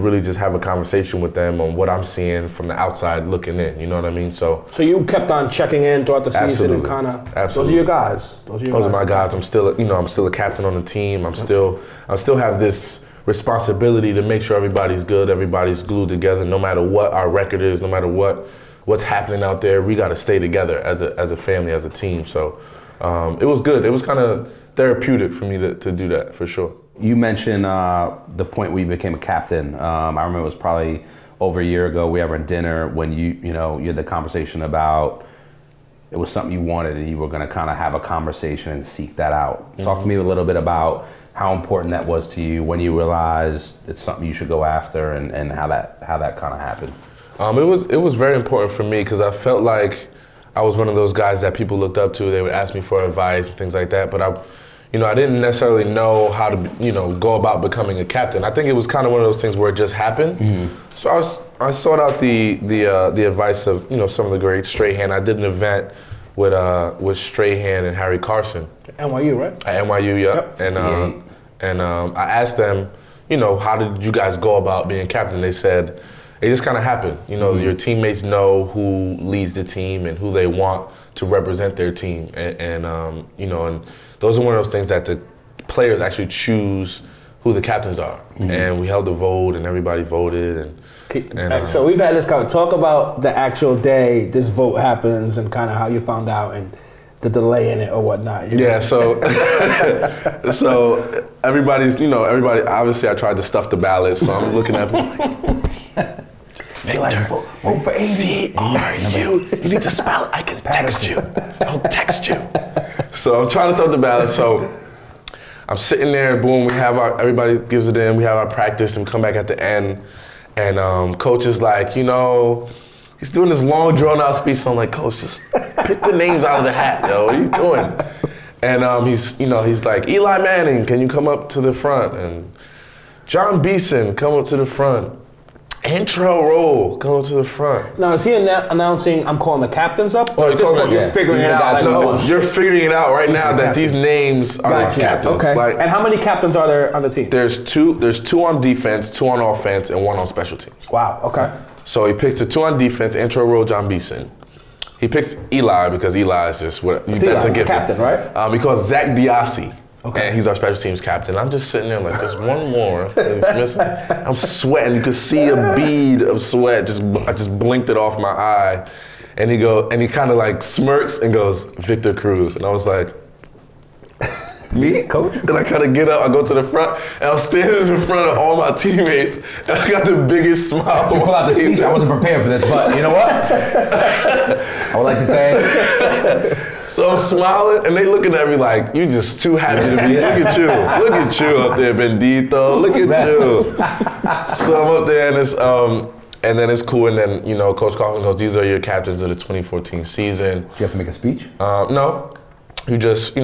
really just have a conversation with them on what I'm seeing from the outside looking in. You know what I mean? So you kept on checking in throughout the season and kind of. Those are your guys. Those are my guys. I'm still a captain on the team. I still have this responsibility to make sure everybody's good, everybody's glued together, no matter what our record is, no matter what's happening out there. We got to stay together as a family, as a team. So it was good. It was kind of therapeutic for me to do that, for sure. You mentioned the point where you became a captain. I remember it was probably over a year ago. We were at dinner when you had the conversation about it was something you wanted and you were going to kind of have a conversation and seek that out. Mm-hmm. Talk to me a little bit about how important that was to you when you realized it's something you should go after and how that kind of happened. It was very important for me because I felt like I was one of those guys that people looked up to. They would ask me for advice and things like that, but I didn't necessarily know how to, go about becoming a captain. I think it was kind of one of those things where it just happened. Mm-hmm. So I sought out the advice of, some of the greats. Strahan. I did an event with Strahan and Harry Carson. NYU, right? At NYU, yeah. Yep. And I asked them, how did you guys go about being captain? They said, it just kind of happened. Mm-hmm. Your teammates know who leads the team and who they want to represent their team. And those are one of those things that the players actually choose who the captains are. Mm-hmm. And we held a vote and everybody voted. So we've had this talk about the actual day this vote happens and kind of how you found out and the delay in it or whatnot. Yeah, so so everybody, obviously I tried to stuff the ballot, so I'm looking at people like, Victor, like, vote for AD. C-R-U. You need to spell it. I can text you. I'll text you. So I'm trying to stuff the ballot, so I'm sitting there, boom, everybody gives it in, we have our practice, and we come back at the end, and coach is like, he's doing this long, drawn-out speech, so I'm like, coach, just pick the names out of the hat, yo, what are you doing? And he's like, Eli Manning, can you come up to the front? And John Beeson, come up to the front. Intro roll, come to the front. Now, is he announcing I'm calling the captains up? Or at this point, you're figuring it out? You're figuring it out right now that these names are the captains. Okay. And how many captains are there on the team? There's two on defense, 2 on offense, and 1 on special teams. Wow, okay. So he picks the 2 on defense, intro roll, John Beeson. He picks Eli because Eli is just that's a given. Captain, right? He calls Zach Diassi. Okay. And he's our special teams captain. I'm just sitting there like, there's one more that he's missing. I'm sweating. You could see a bead of sweat. I just blinked it off my eye. And he kind of like smirks and goes, Victor Cruz. And I was like, me, coach? And I kind of get up, I go to the front, and I'm standing in front of all my teammates, and I got the biggest smile. You pull out the speech. I wasn't prepared for this, but you know what? I would like to thank. So I'm smiling, and they looking at me like, you just too happy to be here. Look at you up there, Bendito. Look at you. So I'm up there, and then it's cool, and then, Coach Coughlin goes, these are your captains of the 2014 season. Do you have to make a speech? No. You just,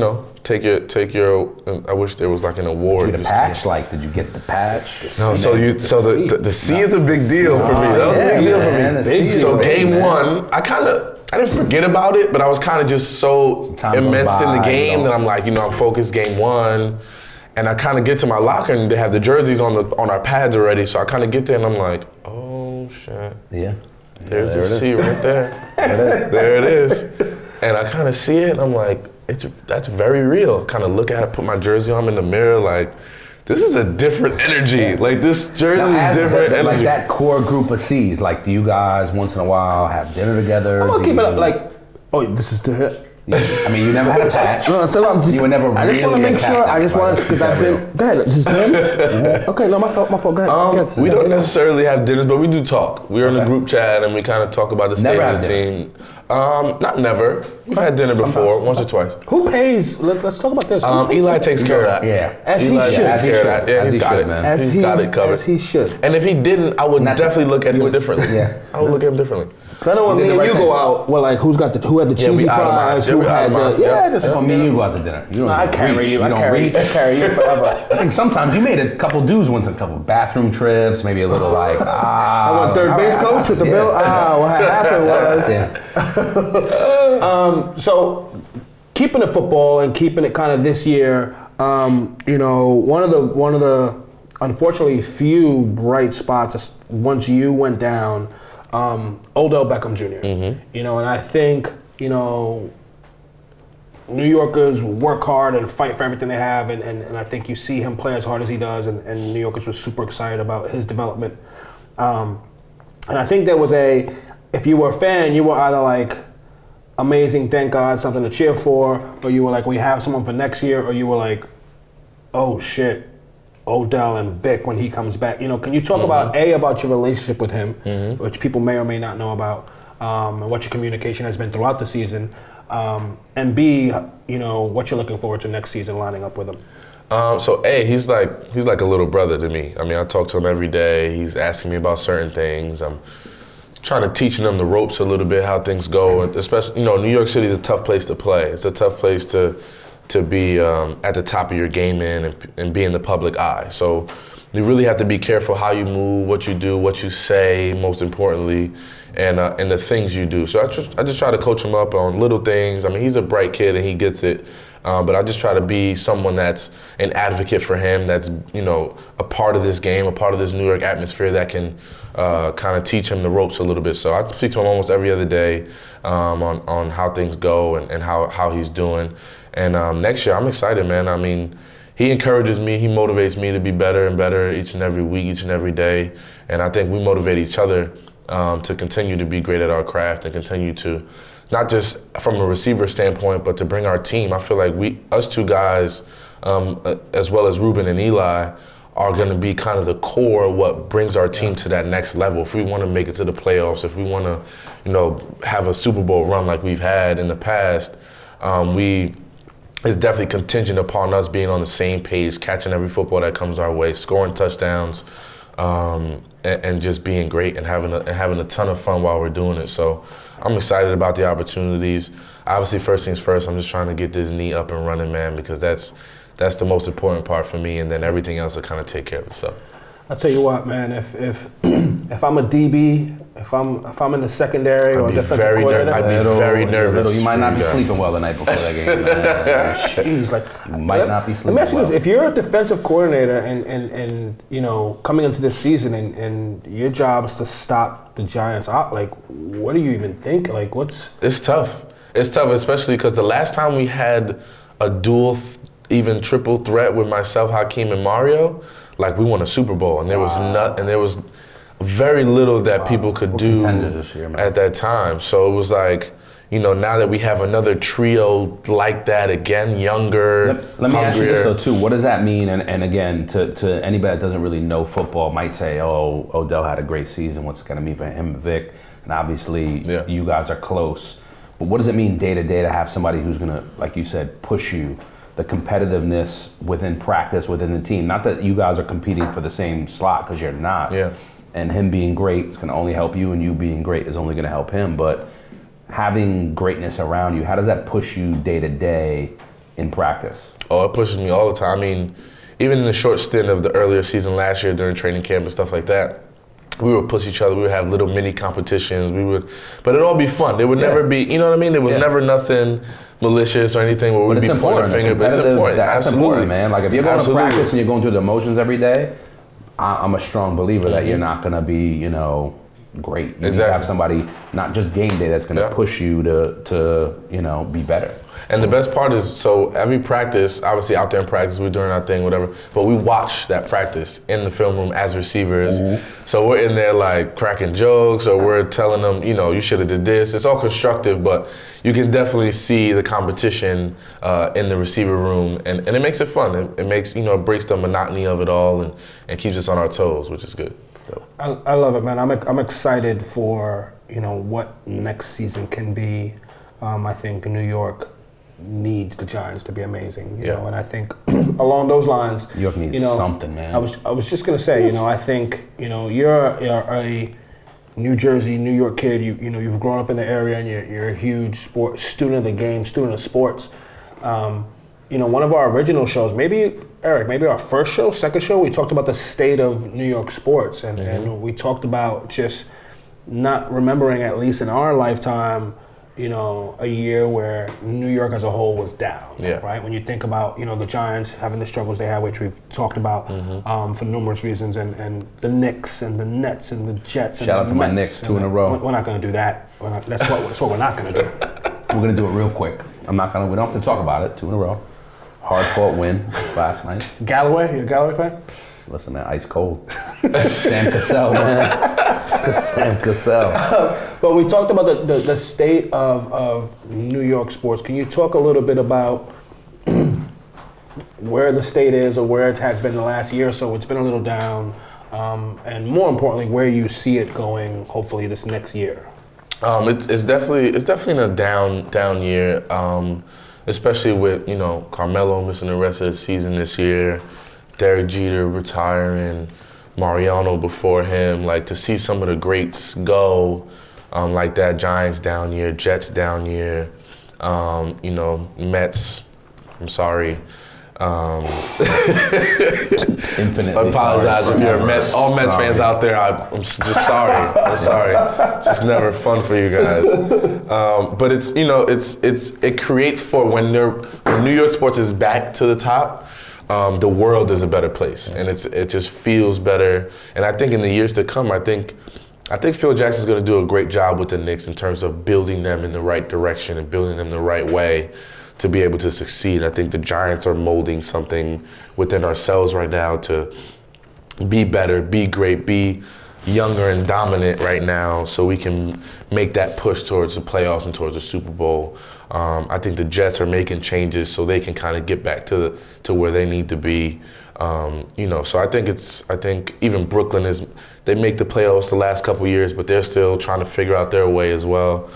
take your. I wish there was like an award. Did you get a patch? Did you get the patch? No. So the C is a big deal for me. That was a big deal for me. So game 1, I didn't forget about it, but I was kind of just so immersed in the game that I'm like, I'm focused game 1, and I kind of get to my locker and they have the jerseys on our pads already. So I kind of get there and I'm like, oh shit. Yeah. There's the C right there. There it is. And I kind of see it and I'm like, that's very real. Kind of look at it, put my jersey on in the mirror, like, this is a different energy. Like, this jersey is different energy. Like that core group of C's, do you guys once in a while have dinner together? I'm gonna keep it up, this is the I mean, you never had a patch. No, so I'm just, you were never I just really want to make a sure. I cactus, just want like, because I've been. Go ahead. Just him. Okay, no, my fault. Go ahead. We don't necessarily have dinners, but we do talk. We're in a group chat and we kind of talk about the state of the team. Not never. We've had dinner before, once or twice. Who pays? Let's talk about this. Eli takes care of that. Yeah. As Eli he should. takes care of that. Yeah, he's got it. Man. He's got it covered. As he should. And if he didn't, I would definitely look at him differently. Yeah. I would look at him differently. I know when me and you go out, we're like, who had the cheesy fries? Who had the That's when me and you go out to dinner. You don't I carry you. I carry you forever. I think sometimes you made a couple dudes went to a couple bathroom trips, maybe a little like I went third base coach with the bill. What happened was so keeping it football and keeping it kind of this year. You know, one of the unfortunately few bright spots once you went down. Odell Beckham Jr. You know, and I think, you know, New Yorkers work hard and fight for everything they have, and I think you see him play as hard as he does, and New Yorkers were super excited about his development. And I think there was if you were a fan, you were either like, amazing, thank God, something to cheer for, or you were like, we have someone for next year, or you were like, oh shit, Odell and Vic when he comes back. You know, can you talk about your relationship with him, which people may or may not know about, and what your communication has been throughout the season, and B, you know, what you're looking forward to next season lining up with him. So A, he's like a little brother to me. I mean, I talk to him every day. He's asking me about certain things. I'm trying to teach him the ropes a little bit, how things go. And especially, you know, New York City is a tough place to play. It's a tough place to be at the top of your game and be in the public eye. So you really have to be careful how you move, what you do, what you say, most importantly, and the things you do. So I just try to coach him up on little things. I mean, he's a bright kid and he gets it, but I just try to be someone that's an advocate for him, that's, you know, a part of this game, a part of this New York atmosphere that can kind of teach him the ropes a little bit. So I speak to him almost every other day on how things go and how he's doing. And next year, I'm excited, man. I mean, he encourages me, he motivates me to be better and better each and every week, each and every day. And I think we motivate each other to continue to be great at our craft and continue to, not just from a receiver standpoint, but to bring our team. I feel like us two guys, as well as Ruben and Eli, are going to be kind of the core of what brings our team to that next level. If we want to make it to the playoffs, if we want to, you know, have a Super Bowl run like we've had in the past, it's definitely contingent upon us being on the same page, catching every football that comes our way, scoring touchdowns, and just being great and having a ton of fun while we're doing it. So I'm excited about the opportunities. Obviously, first things first, I'm just trying to get this knee up and running, man, because that's the most important part for me, and then everything else will kind of take care of itself. I'll tell you what, man. If I'm a DB, if I'm in the secondary or defensive coordinator, I'd be very nervous. You might not be sleeping well the night before that game. Jeez, like you might not be sleeping. Let me ask you well. this: if you're a defensive coordinator and you know coming into this season and your job is to stop the Giants out, like what do you even think? Like what's? It's tough. It's tough, especially because the last time we had a dual, even triple threat with myself, Hakeem, and Mario, like we won a Super Bowl, and there was very little that people could do this year, man. at that time. So it was like, you know, now that we have another trio like that again, younger, Let me ask you this hungrier. though too. What does that mean? And again, to anybody that doesn't really know football, might say, "Oh, Odell had a great season. What's it going to mean for him and Vic?" And obviously, you guys are close. But what does it mean day to day to have somebody who's going to, like you said, push you? The competitiveness within practice, within the team. Not that you guys are competing for the same slot, because you're not. Yeah. And him being great is going to only help you, and you being great is only going to help him. But having greatness around you, how does that push you day to day in practice? Oh, it pushes me all the time. I mean, even in the short stint of the earlier season last year during training camp and stuff like that, we would push each other. We would have little mini competitions. But it'd all be fun. There would never be, you know what I mean? There was never nothing malicious or anything where we'd be pointing a finger. But it's important. That's Absolutely. important, man. Like if you're going to practice and you're going through the emotions every day, I'm a strong believer that you're not going to be, you know, great. You have somebody, not just game day, that's going to push you to be better. And the best part is, so every practice, obviously out there in practice, we're doing our thing, whatever, but we watch that practice in the film room as receivers. So we're in there like cracking jokes, or we're telling them, you should have did this. It's all constructive, but you can definitely see the competition in the receiver room, and it makes it fun. It makes, it breaks the monotony of it all and keeps us on our toes, which is good. So. I love it, man. I'm excited for, what next season can be. I think New York needs the Giants to be amazing, you know, and I think along those lines, New York needs something, man. I was just gonna say, I think, you're a New Jersey, New York kid. You've grown up in the area, and you're a huge student of the game, student of sports. One of our original shows, maybe Eric, maybe our first show, second show, we talked about the state of New York sports, and we talked about just not remembering, at least in our lifetime, a year where New York as a whole was down, right? When you think about, the Giants having the struggles they had, which we've talked about for numerous reasons, and the Knicks and the Nets and the Jets and Shout out the to Mets, my Knicks, 2 in a row. We're not going to do that. That's what we're not going to do. We're going to do it real quick. We don't have to talk about it. 2 in a row. Hard-fought win last night. Galloway? You a Galloway fan? Listen, man, ice cold. Sam Cassell, man. Sam Cassell. But we talked about the state of New York sports. Can you talk a little bit about where the state is, or where it has been the last year or so? It's been a little down. And more importantly, where you see it going, hopefully, this next year. It's definitely in a down year, especially with Carmelo missing the rest of the season this year, Derek Jeter retiring, Mariano before him. Like, to see some of the greats go like that, Giants down year, Jets down year, Mets. I'm sorry. Infinitely I apologize if you're a Mets, all Mets fans out there. I'm just sorry. I'm sorry. It's just never fun for you guys. But it's it creates for when New York sports is back to the top. The world is a better place, and it just feels better. And I think in the years to come, I think Phil Jackson's going to do a great job with the Knicks in terms of building them in the right direction and building them the right way to be able to succeed. I think the Giants are molding something within ourselves right now to be better, be great, be younger and dominant right now, so we can make that push towards the playoffs and towards the Super Bowl. I think the Jets are making changes so they can kind of get back to where they need to be. So I think even Brooklyn they make the playoffs the last couple years, but they're still trying to figure out their way as well.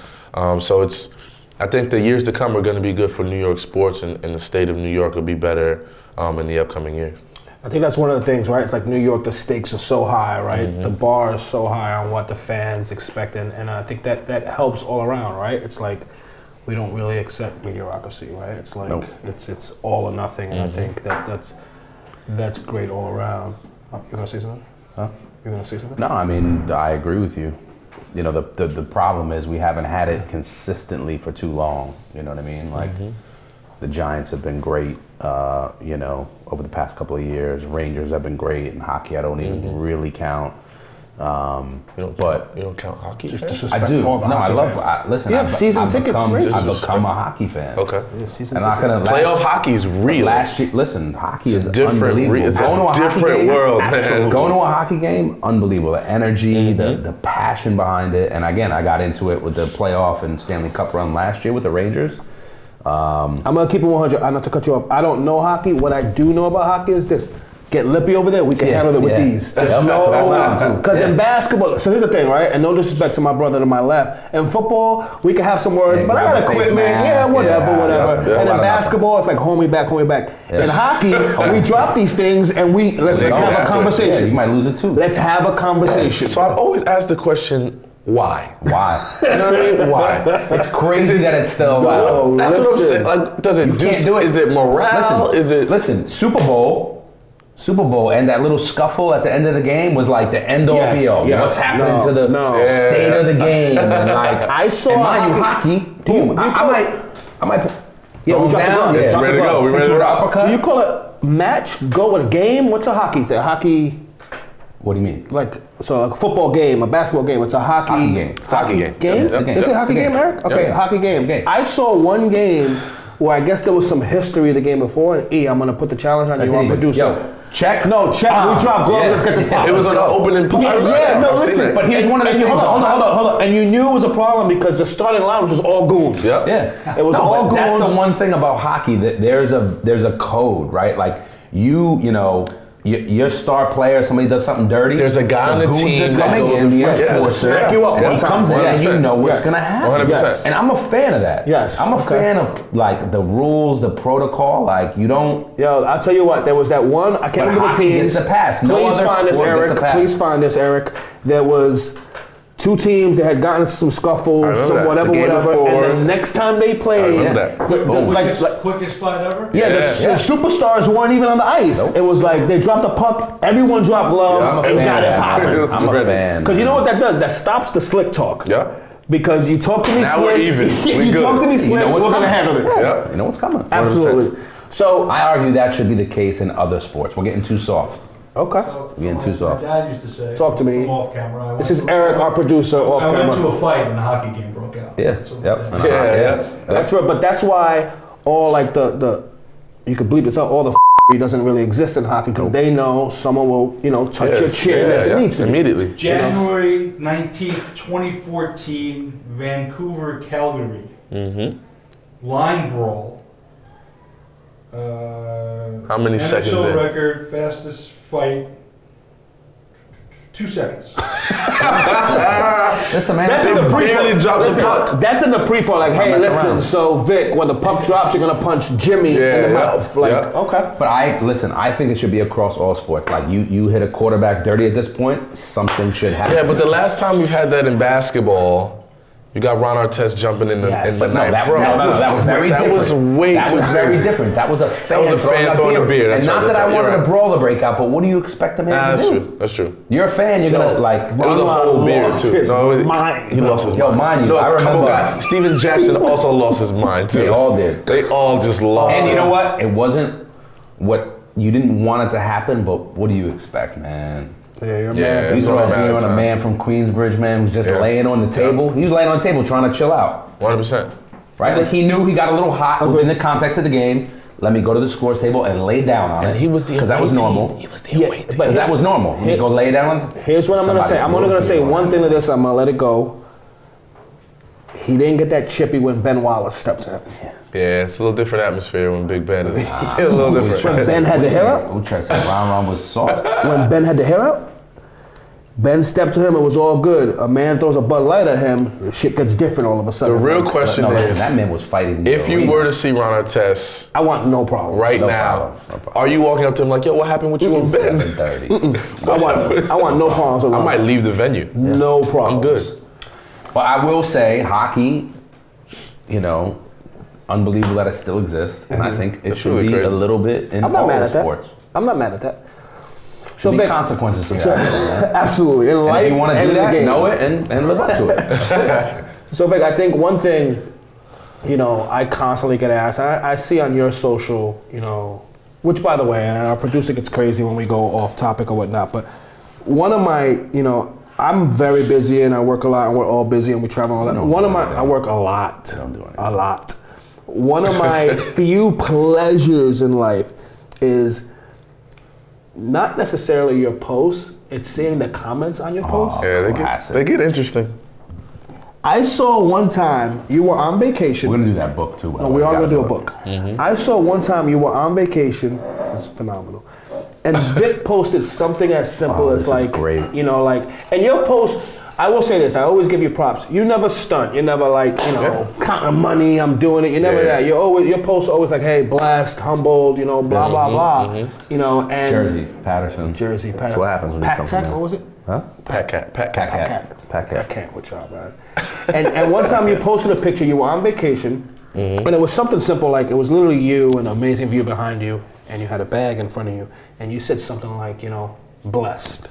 I think the years to come are going to be good for New York sports, and the state of New York will be better in the upcoming years. I think that's one of the things, right? It's like New York, the stakes are so high, right? The bar is so high on what the fans expect, and I think that helps all around, right? It's like we don't really accept mediocrity, right? It's like it's all or nothing, and I think that's great all around. You gonna say something? Huh? You gonna say something? No, I mean, I agree with you. The problem is we haven't had it consistently for too long. You know what I mean? Like, the Giants have been great, over the past couple of years. Rangers have been great, and hockey I don't even really count. You don't count hockey? I do. No, I love. Listen, you have season tickets. I've become a hockey fan. Okay. Yeah, Playoff hockey is real. Last year, listen, hockey is different. Unbelievable. It's a different world, man. Going to a hockey game, unbelievable. The energy, the passion behind it, and again, I got into it with the playoff and Stanley Cup run last year with the Rangers. I'm gonna keep it 100. Not to cut you off. I don't know hockey. What I do know about hockey is this. Get lippy over there, we can handle it with these. There's because in basketball, so here's the thing, right? And no disrespect to my brother to my left. In football, we can have some words, but I got equipment, whatever. And in basketball, it's like homie back. In hockey, we drop these things and let's have a conversation. Yeah, you might lose it too. Let's have a conversation. So I've always asked the question, why? Why? You know what I mean? Why? It's crazy that it's still allowed. That's what I'm saying. Like, does it do it? Is it morale? Listen, Super Bowl, and that little scuffle at the end of the game was like the end all be all. What's happening to the state of the game? And like, I saw hockey. Boom. I might. Yeah, we dropped down. the Yeah, ready to go. We ready to rock. Do you call it match? Go with a game? What's a hockey thing? Hockey. What do you mean? Like, so a football game, a basketball game, it's a hockey game. It's a hockey game. Game? Is it a hockey game, Eric? Okay, hockey game. I saw one game where I guess there was some history of the game before, and I'm going to put the challenge on you, our producer. Yo, check. No, check. We drop gloves. Let's get this popping. It was on the opening part. Listen. But here's one of the things. Hold on. And you knew it was a problem because the starting line was all goons. Yeah. It was all goons. That's the one thing about hockey, that there's a code, right? Like you know, your star player, somebody does something dirty. There's a guy on the team that goes in the enforcer, smack you up and he comes in, and you know what's gonna happen. 100%. And I'm a fan of that. Yes. I'm a fan of like the rules, the protocol. Like you don't. Yo, I'll tell you what. There was that one. I can't remember the teams. Gets a pass. No Please other find this, sport Eric. gets a pass. Please find this, Eric. There was 2 teams that had gotten into some scuffles, some that. whatever, The game before. and the next time they played, Quickest fight ever? the superstars weren't even on the ice. It was like they dropped a puck, everyone dropped gloves, and got it popping. I'm a fan. Because you know what that does? That stops the slick talk. Yeah. Because you talk to me Now slick, we're even. you talk to me slick, we're gonna handle this. Yeah. You know what's coming. Absolutely. So I argue that should be the case in other sports. We're getting too soft. okay. Getting too soft. My dad used to say. Talk to me. From off camera. This is Eric, our producer, off I went to camera. a fight and a hockey game broke out. Yeah. That's what Yep. my dad- That's right, but that's why all like the you could bleep this out. All the doesn't really exist in hockey because they know someone will touch your chin if it needs to. Immediately. January 19th, 2014, Vancouver, Calgary. Line brawl. How many seconds NHL in? record, fastest fight. 2 seconds. Listen, man. That's in the barely pre-pro. dropped the Listen, puck. that's in the pre-pro. Like, hey, mess listen. around. So Vic, when the puck drops, you're gonna punch Jimmy in the mouth. Like, okay. But I think it should be across all sports. Like you hit a quarterback dirty at this point, something should happen. Yeah, but the last time we've had that in basketball, you got Ron Artest jumping in the Yes, in the but ninth. that row. was very That different. was way That too was very crazy. different. That was a fan, throwing a beer. And That's not right, that I that's wanted right. to brawl the breakout, but what do you expect a man to do? That's true. That's true. You're a fan. You're gonna like. It was a whole beer lost too. his No, mind. he lost his Yo, mind. mind you, No, I a couple remember- guys. Steven Jackson also lost his mind too. They all did. They all just lost. And you it. know what? It wasn't what you didn't want it to happen, but what do you expect, man? Yeah, you're Yeah. mad. You It's throw only a matter of on a time. man from Queensbridge, man, who's just Yeah. laying on the table. He was laying on the table trying to chill out. 100%. Right? Like he knew he got a little hot within the context of the game. Let me go to the scores table and lay down on it. And he was the because that was away normal. team. He was the Yeah, away team. but Because that was normal. Let me go lay down on Here's what I'm gonna say. I'm only gonna say one thing to this. I'm gonna let it go. He didn't get that chippy when Ben Wallace stepped to him. Yeah, it's a little different atmosphere when Big Ben is. It's a little different. When Ben had the hair out. Who tried to say Ron was soft? When Ben had the hair out. Ben stepped to him. It was all good. A man throws a Bud Light at him. Shit gets different all of a The sudden. real question No, is, listen, that man was fighting. the if you arena. were to see Ron Artest I want no problem. right No now, problem, no problem. are you walking up to him like, yo, what happened with you and Ben? 7:30. I want no problems with I Ron. might leave the venue. No problems. I'm good. But I will say, hockey, unbelievable that it still exists, and I think it That's should really be crazy. a little bit in I'm not all mad the at that. sports. I'm not mad at that. So Be Vic, consequences to so- that. absolutely. In And life if you want to and do in the that, game. know it and live up to it. So Vic, I think one thing, I constantly get asked, and I see on your social, which by the way, and our producer gets crazy when we go off topic or whatnot, but one of my, I'm very busy and I work a lot and we're all busy and we travel all that. I work a lot, a lot. One of my few pleasures in life is not necessarily your posts, it's seeing the comments on your posts. Yeah, Classic. they get interesting. I saw one time you were on vacation. We're gonna do that book too. No, we are going to do a book. I saw one time you were on vacation. This is phenomenal. And Vic posted something as simple as this is great. and your post, I will say this, I always give you props. You never stunt. You never counting money, I'm doing it. You never that. Your posts are always like, hey, blessed, humbled, blah, blah, blah. And Jersey, Paterson. Patterson. what happens when you come from there. What was it? Huh? Pat cat. I can't with y'all, man. and one time you posted a picture, you were on vacation, and it was something simple, like it was literally you and an amazing view behind you, and you had a bag in front of you, and you said something like, blessed.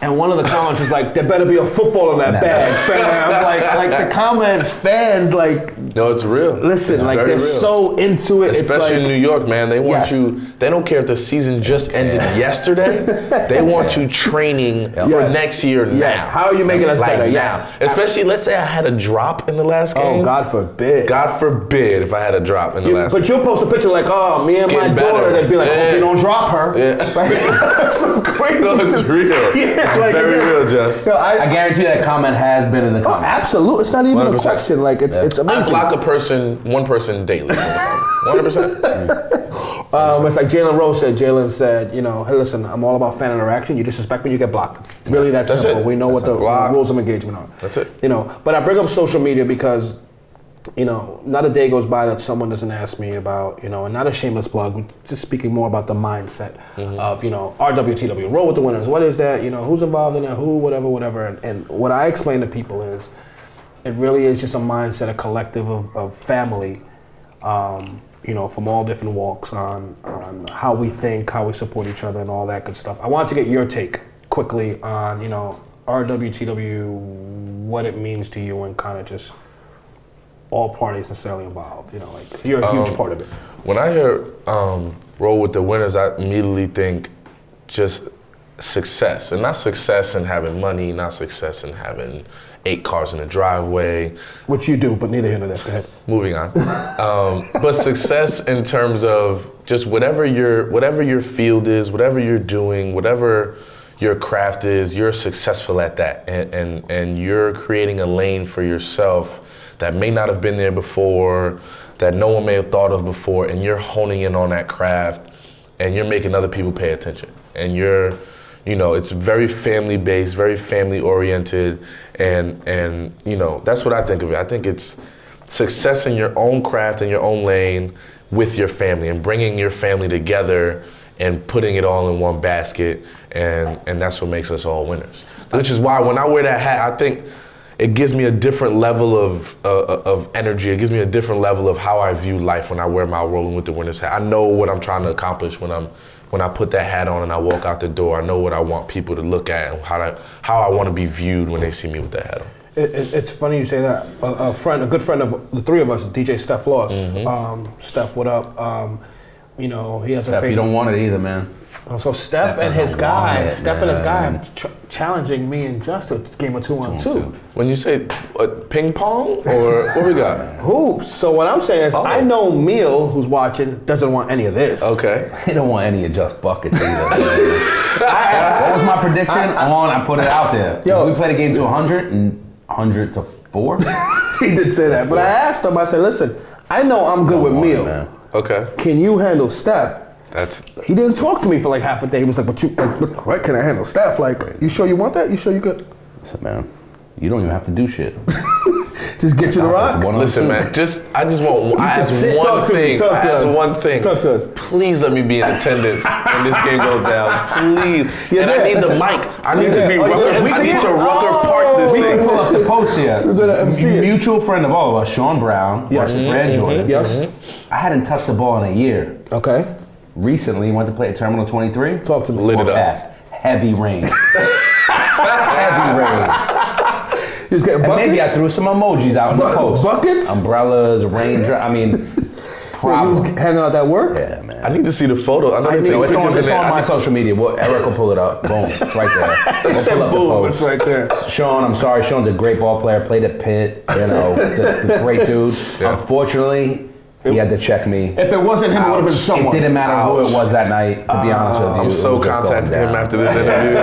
And one of the comments was like, there better be a football in that bag, fam. Like the comments, fans, like. No, it's real. Listen, it's like they're real. so into it. Especially in New York, man. They want you, they don't care if the season just ended yesterday. They want you training for next year now. How are you making us better? Yes. Especially, let's say I had a drop in the last game. Oh, God forbid. God forbid if I had a drop in the last game. But you'll post a picture like, oh, me and my daughter, they'd be like, hope you don't drop her. Yeah. Some crazy. No, it's real. Yeah, it's very real, Jess. I guarantee that comment has been in the comments. Oh, absolutely. It's not even 100%. a question. Like, it's amazing. I block one person daily. 100%. It's like Jalen Rose said. Jalen said, you know, hey, listen, I'm all about fan interaction. You disrespect me, you get blocked. It's really that simple. We know what the rules of engagement are. That's it. You know, but I bring up social media because, you know, not a day goes by that someone doesn't ask me about, you know, and not a shameless plug, we're just speaking more about the mindset of, you know, RWTW, roll with the winners. What is that? You know, who's involved in that? Who, whatever. And what I explain to people is, it really is just a mindset, a collective of family, you know, from all different walks on how we think, how we support each other and all that good stuff. I wanted to get your take quickly on, you know, RWTW, what it means to you and kind of just all parties necessarily involved, you know, like you're a huge part of it. When I hear roll with the winners, I immediately think just success, and not success in having money, not success in having 8 cars in the driveway. Which you do, but neither here nor there. Go ahead. Moving on. But success in terms of just whatever your field is, whatever you're doing, whatever your craft is, you're successful at that, and you're creating a lane for yourself that may not have been there before, that no one may have thought of before, and you're honing in on that craft, and you're making other people pay attention. And you're, you know, it's very family-based, very family-oriented, and you know, that's what I think of it. I think it's success in your own craft, in your own lane, with your family, and bringing your family together and putting it all in one basket, and that's what makes us all winners. Which is why when I wear that hat, I think it gives me a different level of energy. It gives me a different level of how I view life when I wear my Rolling with the Winners hat. I know what I'm trying to accomplish when I put that hat on and I walk out the door. I know what I want people to look at and how I want to be viewed when they see me with that hat on. It's funny you say that. A good friend of the three of us, DJ Steph Loss. Steph, what up? You know, he has a favorite. You don't want it either, man. So Steph and his guy have challenging me and Just a game of 2-on-2. When you say ping pong or what we got? Hoops. So what I'm saying is, I know Meal, who's watching, doesn't want any of this. Okay. They don't want any of Just Buckets either. What was my prediction? I put it out there. Yo, we played a game to 100 and 100 to 4. He did say that, but I asked him. I said, "Listen, I know I'm good with Meal. Okay. Can you handle Steph?" He didn't talk to me for like half a day. He was like, "But you, like, what can I handle Steph? Like, you sure you want that? You sure you good?" Listen, man, you don't even have to do shit. Just get you the rock. Listen, man, I ask one thing. Talk to us. Please let me be in attendance when this game goes down. Please. And I need the mic. I need to be I need to Rucker Park this thing. thing. We can pull up the post here. We're gonna MC it. Mutual friend of all of us, Sean Brown. Yes. Brad Jordan. Yes. I hadn't touched the ball in a year. Okay. Recently, went to play at Terminal 23. Talk to me. Lit it up. Fast. Heavy rain. Heavy rain. He was getting buckets? And maybe I threw some emojis out in the post. Buckets? Umbrellas, raindrops. I mean, problem. He was handing out that work? Yeah, man. I need to see the photo. It's on my social media. Eric will pull it up. Boom. It's right there. He said boom. It's right there. Sean, I'm sorry. Sean's a great ball player. Played at Pitt. You know, the great dude. Yeah. Unfortunately, he had to check me. If it wasn't him, it would have been someone. It didn't matter who it was that night, to be honest with you. I'm so contacting him after this interview.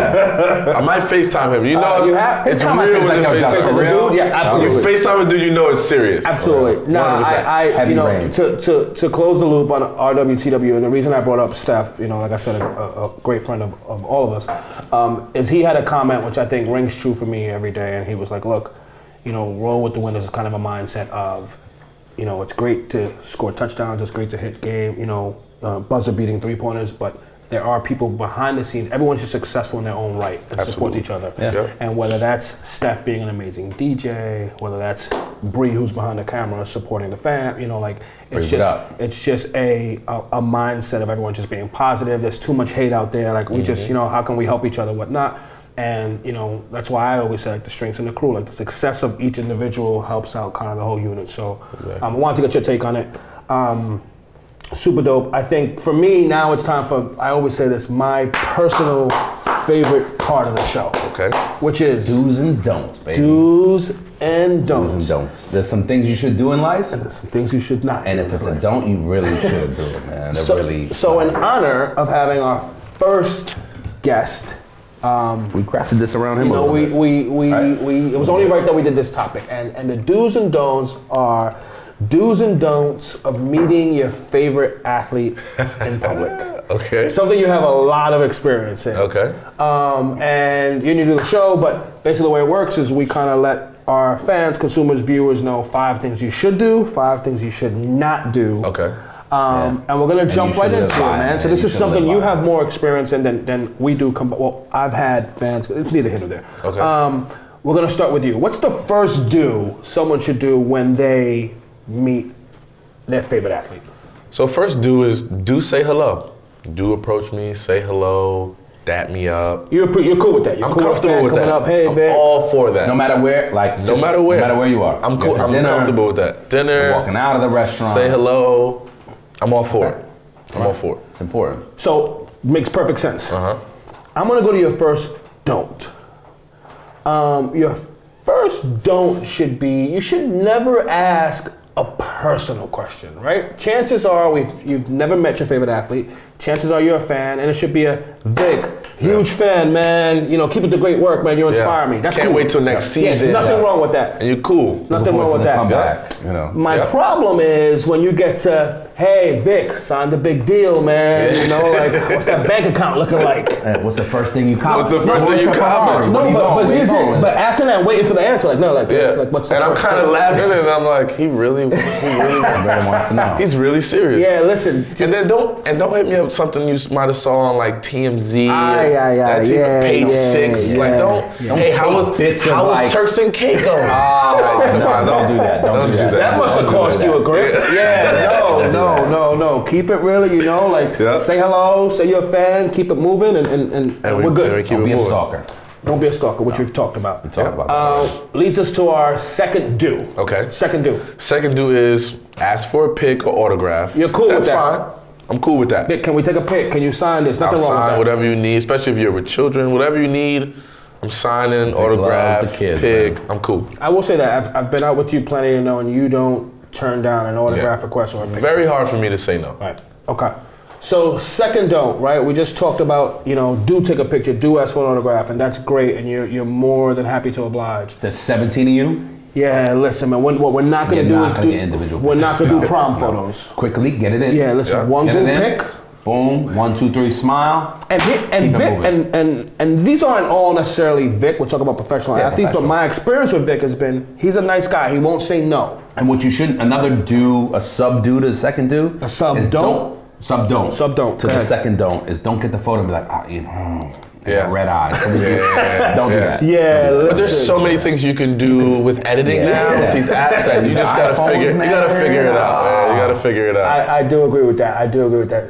I might FaceTime him. You know, you have? It's real with the FaceTime. Yeah, absolutely. You FaceTime a dude, you know it's serious. Absolutely. No, you know, to close the loop on RWTW, and the reason I brought up Steph, you know, like I said, a great friend of all of us, is he had a comment which I think rings true for me every day, and he was like, look, you know, roll with the winners is kind of a mindset of, you know, it's great to score touchdowns, it's great to hit game, you know, buzzer-beating three-pointers, but there are people behind the scenes. Everyone's just successful in their own right and supports each other. Yeah. And whether that's Steph being an amazing DJ, whether that's Bree who's behind the camera supporting the fam, you know, like it's just a mindset of everyone just being positive. There's too much hate out there. Like we just, you know, how can we help each other, whatnot? And that's why I always say like the strengths in the crew, like the success of each individual helps out kind of the whole unit. So I wanted to get your take on it. Super dope. I think for me now it's time for, I always say this, my personal favorite part of the show. Okay. Which is do's and don'ts, baby. Do's and don'ts. Do's and don'ts. There's some things you should do in life. And there's some things you should not and do. if it's a don't, you really should do it, man. So in honor of having our first guest, we crafted this around him. It was only right that we did this topic. And the do's and don'ts are do's and don'ts of meeting your favorite athlete in public. Okay. Something you have a lot of experience in. Okay. And you need to do the show, but basically the way it works is we kind of let our fans, consumers, viewers know 5 things you should do, 5 things you should not do. Okay. And we're gonna jump right into it, man. So this is something you have more experience in than we do. Well, I've had fans. It's neither here nor there. Okay. We're gonna start with you. What's the first do someone should do when they meet their favorite athlete? So first do is say hello. Do approach me, say hello, dap me up. You're cool with that. You're I'm cool comfortable with that. Up, hey, I'm Vic. all for that. No matter where, no matter where you are. I'm cool. I'm comfortable with that. Dinner. Walking out of the restaurant. Say hello. I'm all for it. I'm all for it. It's important. So makes perfect sense. Uh-huh. I'm gonna go to your first don't. Your first don't should be, you should never ask a personal question, right? Chances are you've never met your favorite athlete. Chances are you're a fan, and it should be a Vic, huge fan, man. Keep up the great work, man. You inspire me. That's Can't cool. wait till next season. Yeah, nothing wrong with that. And you're cool. Nothing wrong with that. Comeback, My problem is when you get to, hey, Vic, signed a big deal, man. Like, what's that bank account looking like? What's the first thing you comment? What's the first thing you comment? No, but here's it. But asking that, waiting for the answer, like, no, like this. Like, what's the and I'm first kind of thing? laughing, and I'm like, he really wants to know. He's really serious. Yeah, listen. And then don't hit me up with something you might have saw on like TMZ. That's page 6. Like hey, how was Turks and Caicos? No, don't do that. Don't do that. That must have cost you a grip. No. Keep it really, like say hello, say you're a fan, keep it moving, and we're good. Don't be a stalker. Don't be a stalker, which we've talked about. Leads us to our second do. Okay. Second do. Second do is ask for a pic or autograph. You're cool with that? That's fine. I'm cool with that. Vic, can we take a pic? Can you sign this? Nothing I'll wrong with sign that. whatever you need, especially if you're with children. Whatever you need, I'm signing, autograph, pic. I'm cool. I will say that I've been out with you plenty to know, and you don't turn down an autograph request or a picture. Very hard for me to say no. Right. Okay. So second don't, right? We just talked about, do take a picture, do ask for an autograph, and that's great, and you're more than happy to oblige. There's 17 of you? Yeah, listen, man. What we're not gonna do is we're not gonna do prom photos. Quickly, get it in. Yeah, listen. One group pic. Boom. 1, 2, 3. Smile. And Vic, and these aren't all necessarily Vic. We're talking about professional athletes, but my experience with Vic has been he's a nice guy. He won't say no. And what you shouldn't, a sub do to the second do. A sub don't. Sub don't. Sub don't. To the second don't is don't get the photo and be like, red eyes. Don't do that. Yeah, but there's so many things you can do with editing now with these apps that you just gotta figure it out. You gotta figure it out. I do agree with that.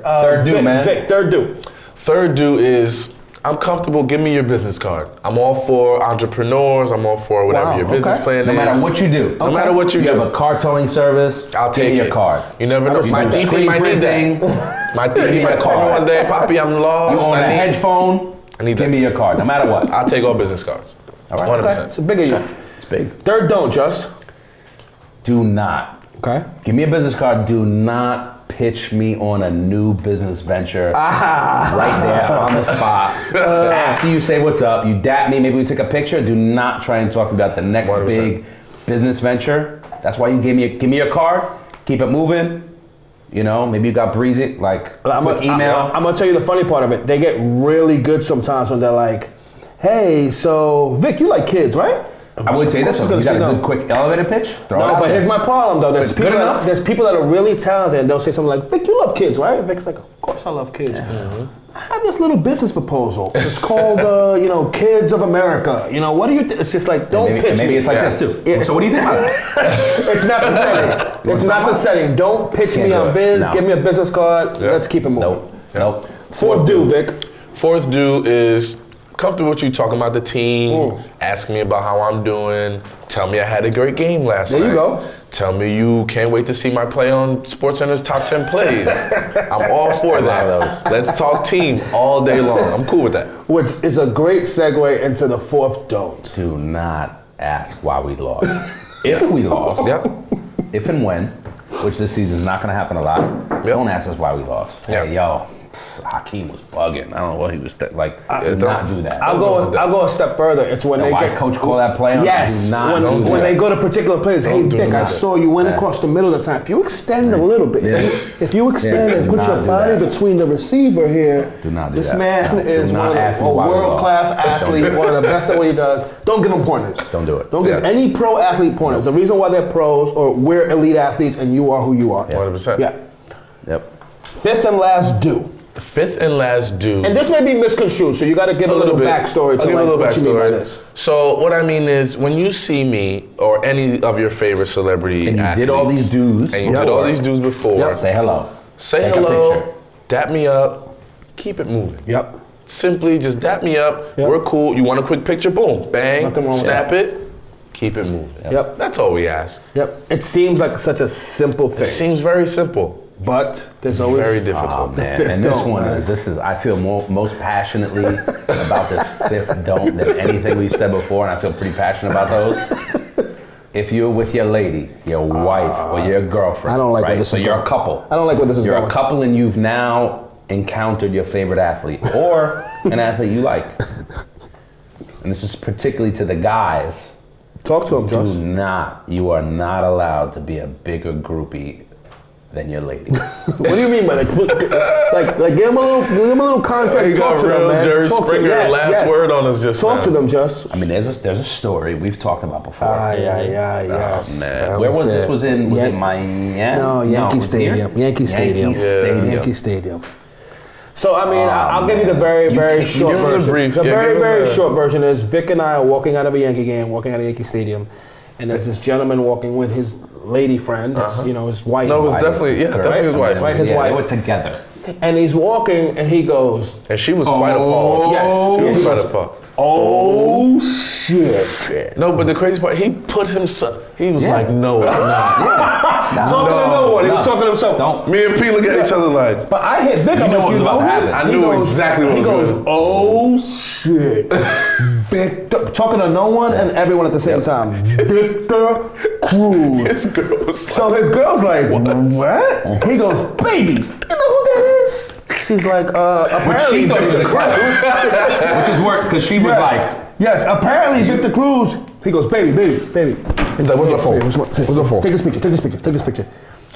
Third do, man. Vic, third do. Third do is I'm comfortable. Give me your business card. I'm all for entrepreneurs. I'm all for whatever your business plan is. No matter what you do. No matter what you do. You have a car towing service. I'll take your card. You never know. My titi might need that. My titi might call me one day. Poppy, I'm lost. You own a hedge phone. Give me your card, no matter what. I'll take all business cards. All right. 100%. Okay. It's a big of you. It's big. Third don't, Just. Do not. Okay. Give me a business card. Do not pitch me on a new business venture right there on the spot. After you say what's up, you dap me, maybe we take a picture. Do not try and talk about the next 100%. Big business venture. That's why you give me a card. Keep it moving. Maybe you got breezy, quick email. I'm gonna tell you the funny part of it. They get really good sometimes when they're like, hey, so Vic, you like kids, right? I would say this. You got a good quick elevator pitch? No, but here's my problem though. There's people that are really talented and they'll say something like, Vic, you love kids, right? Vic's like, of course I love kids. I have this little business proposal. It's called, Kids of America. What do you think? It's just like, don't pitch me. Maybe it's like this too. So what do you think about it? It's not the setting. It's not the setting. Don't pitch me on biz. Give me a business card. Let's keep it moving. Nope. Fourth do, Vic. Fourth do is comfortable with you talking about the team, asking me about how I'm doing, tell me I had a great game last night. There you go. Tell me you can't wait to see my play on SportsCenter's top 10 plays. I'm all for that. Let's talk team all day long. I'm cool with that. Which is a great segue into the fourth don't. Do not ask why we lost. If we lost, if and when, which this season is not going to happen a lot, don't ask us why we lost. Hey, yo, Hakeem was bugging. I don't know what he was like. Do not do that. I'll go a step further. It's when they get coach call that play. Yes, when they go to particular plays. Hey, Vic, I saw you went across the middle of the time. If you extend a little bit, if you extend and put your body between the receiver here, do not do this that. man is one of the world-class athlete, one of the best at what he does. Don't give him pointers. Don't do it. Don't give any pro athlete pointers. The reason why they're pros, or we're elite athletes, and you are who you are. 100%. Yeah. Yep. Fifth and last do. Fifth and last do. And this may be misconstrued, so you got to give a little backstory to like what you mean by this. So what I mean is, when you see me or any of your favorite celebrity and you athletes, did all these dues, and you did all these dues before, say hello. Say hello, dap me up, keep it moving. Yep. Simply just dap me up. We're cool. You want a quick picture? Boom, bang, snap it, keep it moving. Yep. That's all we ask. Yep. It seems like such a simple thing. It seems very simple. But there's always very difficult. Oh, man. And this is I feel most passionately about this fifth don't than anything we've said before, and I feel pretty passionate about those. If you're with your lady, your wife, or your girlfriend, I don't like where this is so going. you're a couple. I don't like where this is You're going. a couple and you've now encountered your favorite athlete or an athlete you like. And this is particularly to the guys. Talk to him, Josh. You are not allowed to be a bigger groupie than your lady. What do you mean by that? Like give him a little context. Talk to them, man. Jerry Springer, last word on us just talk to them, Just. I mean, there's a story we've talked about before. Yes. Man. Where was this? Was in Miami? No, Yankee Stadium. Yankee Stadium. Yankee Stadium. So I mean, I'll give you the very short version. The very short version is Vic and I are walking out of a Yankee game, walking out of Yankee Stadium, and there's this gentleman walking with his lady friend, his wife. No, it was definitely his wife. Right, his wife. They were together. And he's walking, and he goes, and she was quite appalled. Yes, he was quite appalled. Oh shit! No, but the crazy part, he put himself. He was like, "No, it's not." Talking to no one. He was talking to himself. Me and P look at each other like. But I hit Vic. You know what was about to happen. I knew exactly what was going on. He goes, "Oh shit!" Victor, talking to no one and everyone at the same time. Victor Cruz. His girl was so his girl's like, "What?" He goes, "Baby, you know who that is?" She's like, apparently she thought Victor it was a Cruz. Which is work, because she was like... Yes, apparently Victor Cruz. He goes, baby. He's like, where's my phone? Where's my phone? Take this picture.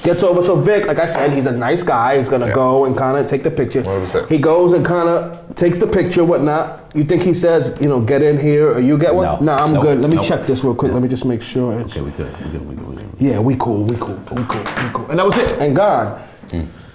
Gets over. So Vic, like I said, he's a nice guy. He's gonna go and kind of take the picture. 100%. He goes and kind of takes the picture, whatnot. You think he says, get in here, or you get one? No, I'm good. Let me check this real quick. Let me just make sure it's... Okay, we good. Yeah, we cool. And that was it. And God,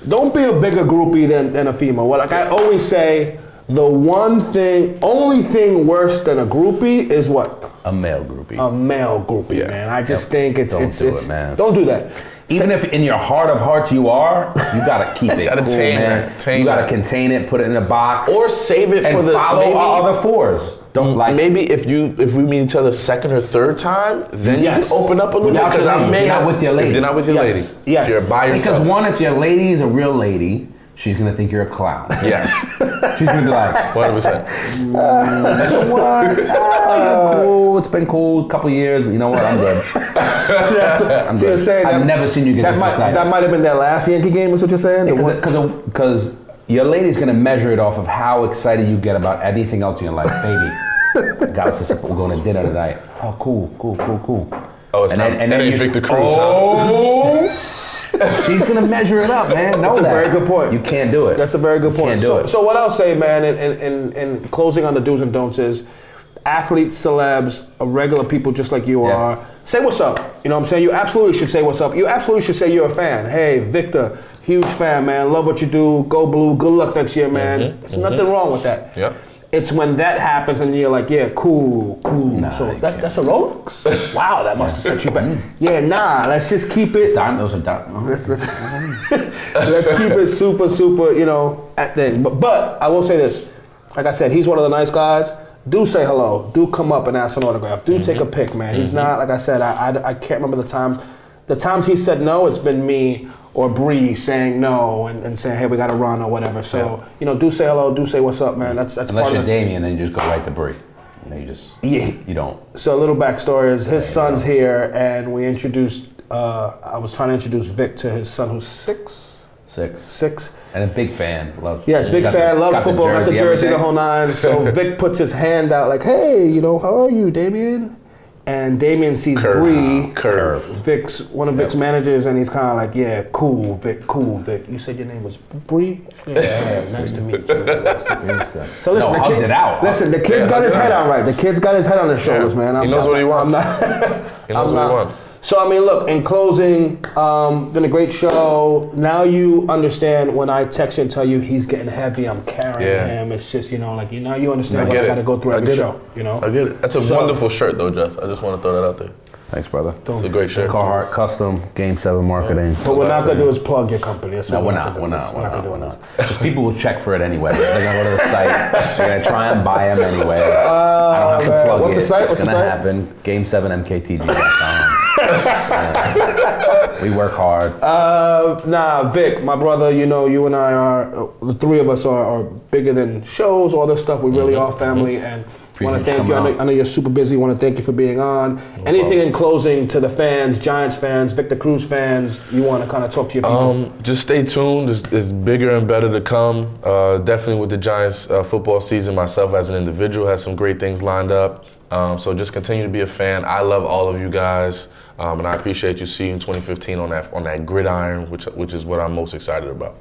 don't be a bigger groupie than a female. Well, like I always say, the only thing worse than a groupie is what? A male groupie. A male groupie, man. I just think it's man. Don't do that. Even if in your heart of hearts you are, you gotta keep it. You gotta cool, tame man. that. You gotta contain it, put it in a box, or save it and for the follow our other fours. Don't like maybe if we meet each other second or third time, then you open up a little bit because you're not with your lady. If you're not with your lady, yes. If you're by yourself. Because one, if your lady is a real lady, she's gonna think you're a clown. Yes. She's gonna be like, 100%. you know what? You're cool. It's been cool. A couple years. You know what? I'm good. I'm So good. you're saying I've never seen you get this excited. That might have been their last Yankee game, is what you're saying? Because your lady's gonna measure it off of how excited you get about anything else in your life, baby. God, we're going to dinner tonight. Oh, cool. Oh, it's and then Victor Cruz. She's gonna measure it up, man. That's a very good point. You can't do it. That's a very good point. So what I'll say, man, in closing on the do's and don'ts is, athletes, celebs, regular people just like you are, say what's up. You know what I'm saying? You absolutely should say what's up. You absolutely should say you're a fan. Hey, Victor, huge fan, man. Love what you do. Go Blue. Good luck next year, man. There's nothing wrong with that. Yep. It's when that happens and you're like, yeah, cool. Nah, so that's a Rolex? Wow, that must have set you back. Yeah, let's just keep it. Those are diamonds. Let's keep it super, at thing. But I will say this. like I said, he's one of the nice guys. Do say hello. Do come up and ask an autograph. Do take a pic, man. He's not, like I said, I can't remember the times. The times he said no, it's been me or Bree saying no and saying, hey, we got to run or whatever. So, you know, do say hello. Do say what's up, man. That's Unless part you're of Damien, then you just go right to Bree. You know, you don't. So a little backstory is his son's here, and we introduced, I was trying to introduce Vic to his son who's 6. 6. And a big fan. Yes, big fan, loves football, got the jersey, the whole nine. So Vic puts his hand out like, hey, you know, how are you, Damien? And Damien sees Bree, Vic's one of Vic's managers, and he's kind of like, yeah, cool, Vic. You said your name was Bree? Yeah, nice to meet you. So listen, the kid's got his head on right. The kid's got his head on his shoulders, man. He knows what he wants. He knows what he wants. So, I mean, look, in closing, been a great show. Now you understand when I text you and tell you he's getting heavy, I'm carrying him. It's just, you know, like, now you understand what I got to go through every show, you know? I get it. That's a wonderful shirt, though, Jess. I just want to throw that out there. Thanks, brother. It's a great shirt. Carhartt Custom, Game 7 marketing. What we're not going to do is plug your company. That's no, we're not. Because people will check for it anyway. They're going to go to the site. They're going to try and buy them anyway. I don't have to plug What's the site? It's going to happen. Game7mktg.com. We work hard. Vic, my brother, you know, you and I are, the three of us are bigger than shows, all this stuff. We really are family, and want to thank you. I know you're super busy. Want to thank you for being on. Anything in closing to the fans, Giants fans, Victor Cruz fans, you want to kind of talk to your people? Just stay tuned. It's bigger and better to come. Definitely with the Giants football season, myself as an individual has some great things lined up. So just continue to be a fan. I love all of you guys, and I appreciate you seeing 2015 on that gridiron, which is what I'm most excited about.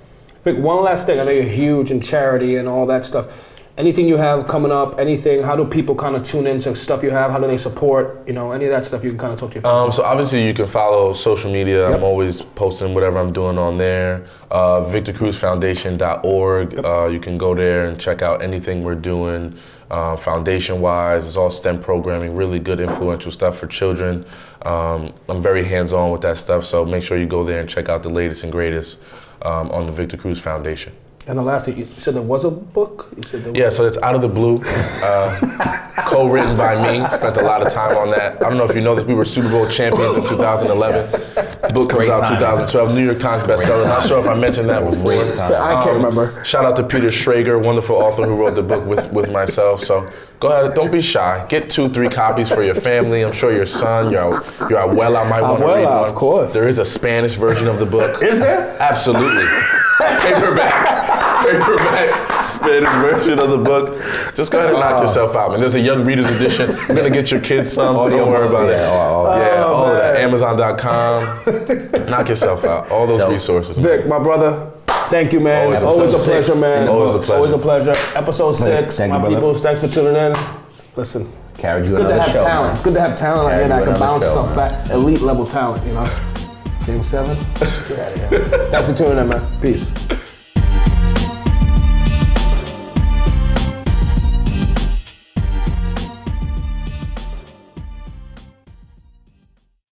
Vic, one last thing. I know you're huge in charity and all that stuff. Anything you have coming up? Anything? How do people kind of tune into stuff you have? How do they support? You know, any of that stuff you can kind of talk to your fans. So obviously you can follow social media. Yep. I'm always posting whatever I'm doing on there. VictorCruzFoundation.org. Yep. You can go there and check out anything we're doing. Foundation-wise, it's all STEM programming, really good influential stuff for children. I'm very hands-on with that stuff, so make sure you go there and check out the latest and greatest on the Victor Cruz Foundation. And the last thing, you said there was a book? So it's Out of the Blue, co-written by me. Spent a lot of time on that. I don't know if you know that we were Super Bowl champions in 2011. The book comes out in 2012, New York Times bestseller. Not sure if I mentioned that before. I can't remember. Shout out to Peter Schrager, wonderful author who wrote the book with myself. So go ahead, don't be shy. Get 2-3 copies for your family. I'm sure your son, your Abuela might want to read one. Of course. There is a Spanish version of the book. Is there? Absolutely. Paperback, Spanish version of the book. Just go ahead and knock yourself out, man. There's a young reader's edition. We're gonna get your kids some. Don't worry about it. All of that. Amazon.com. Knock yourself out. All those resources. Vic, my brother. Thank you, man. Always a pleasure, man. Always a pleasure. Episode 6. My people, thanks for tuning in. Listen, it's good to have talent. It's good to have talent like that. I can bounce stuff back. Elite level talent, you know. Game 7. Get out of here. Thanks for tuning in, man. Peace.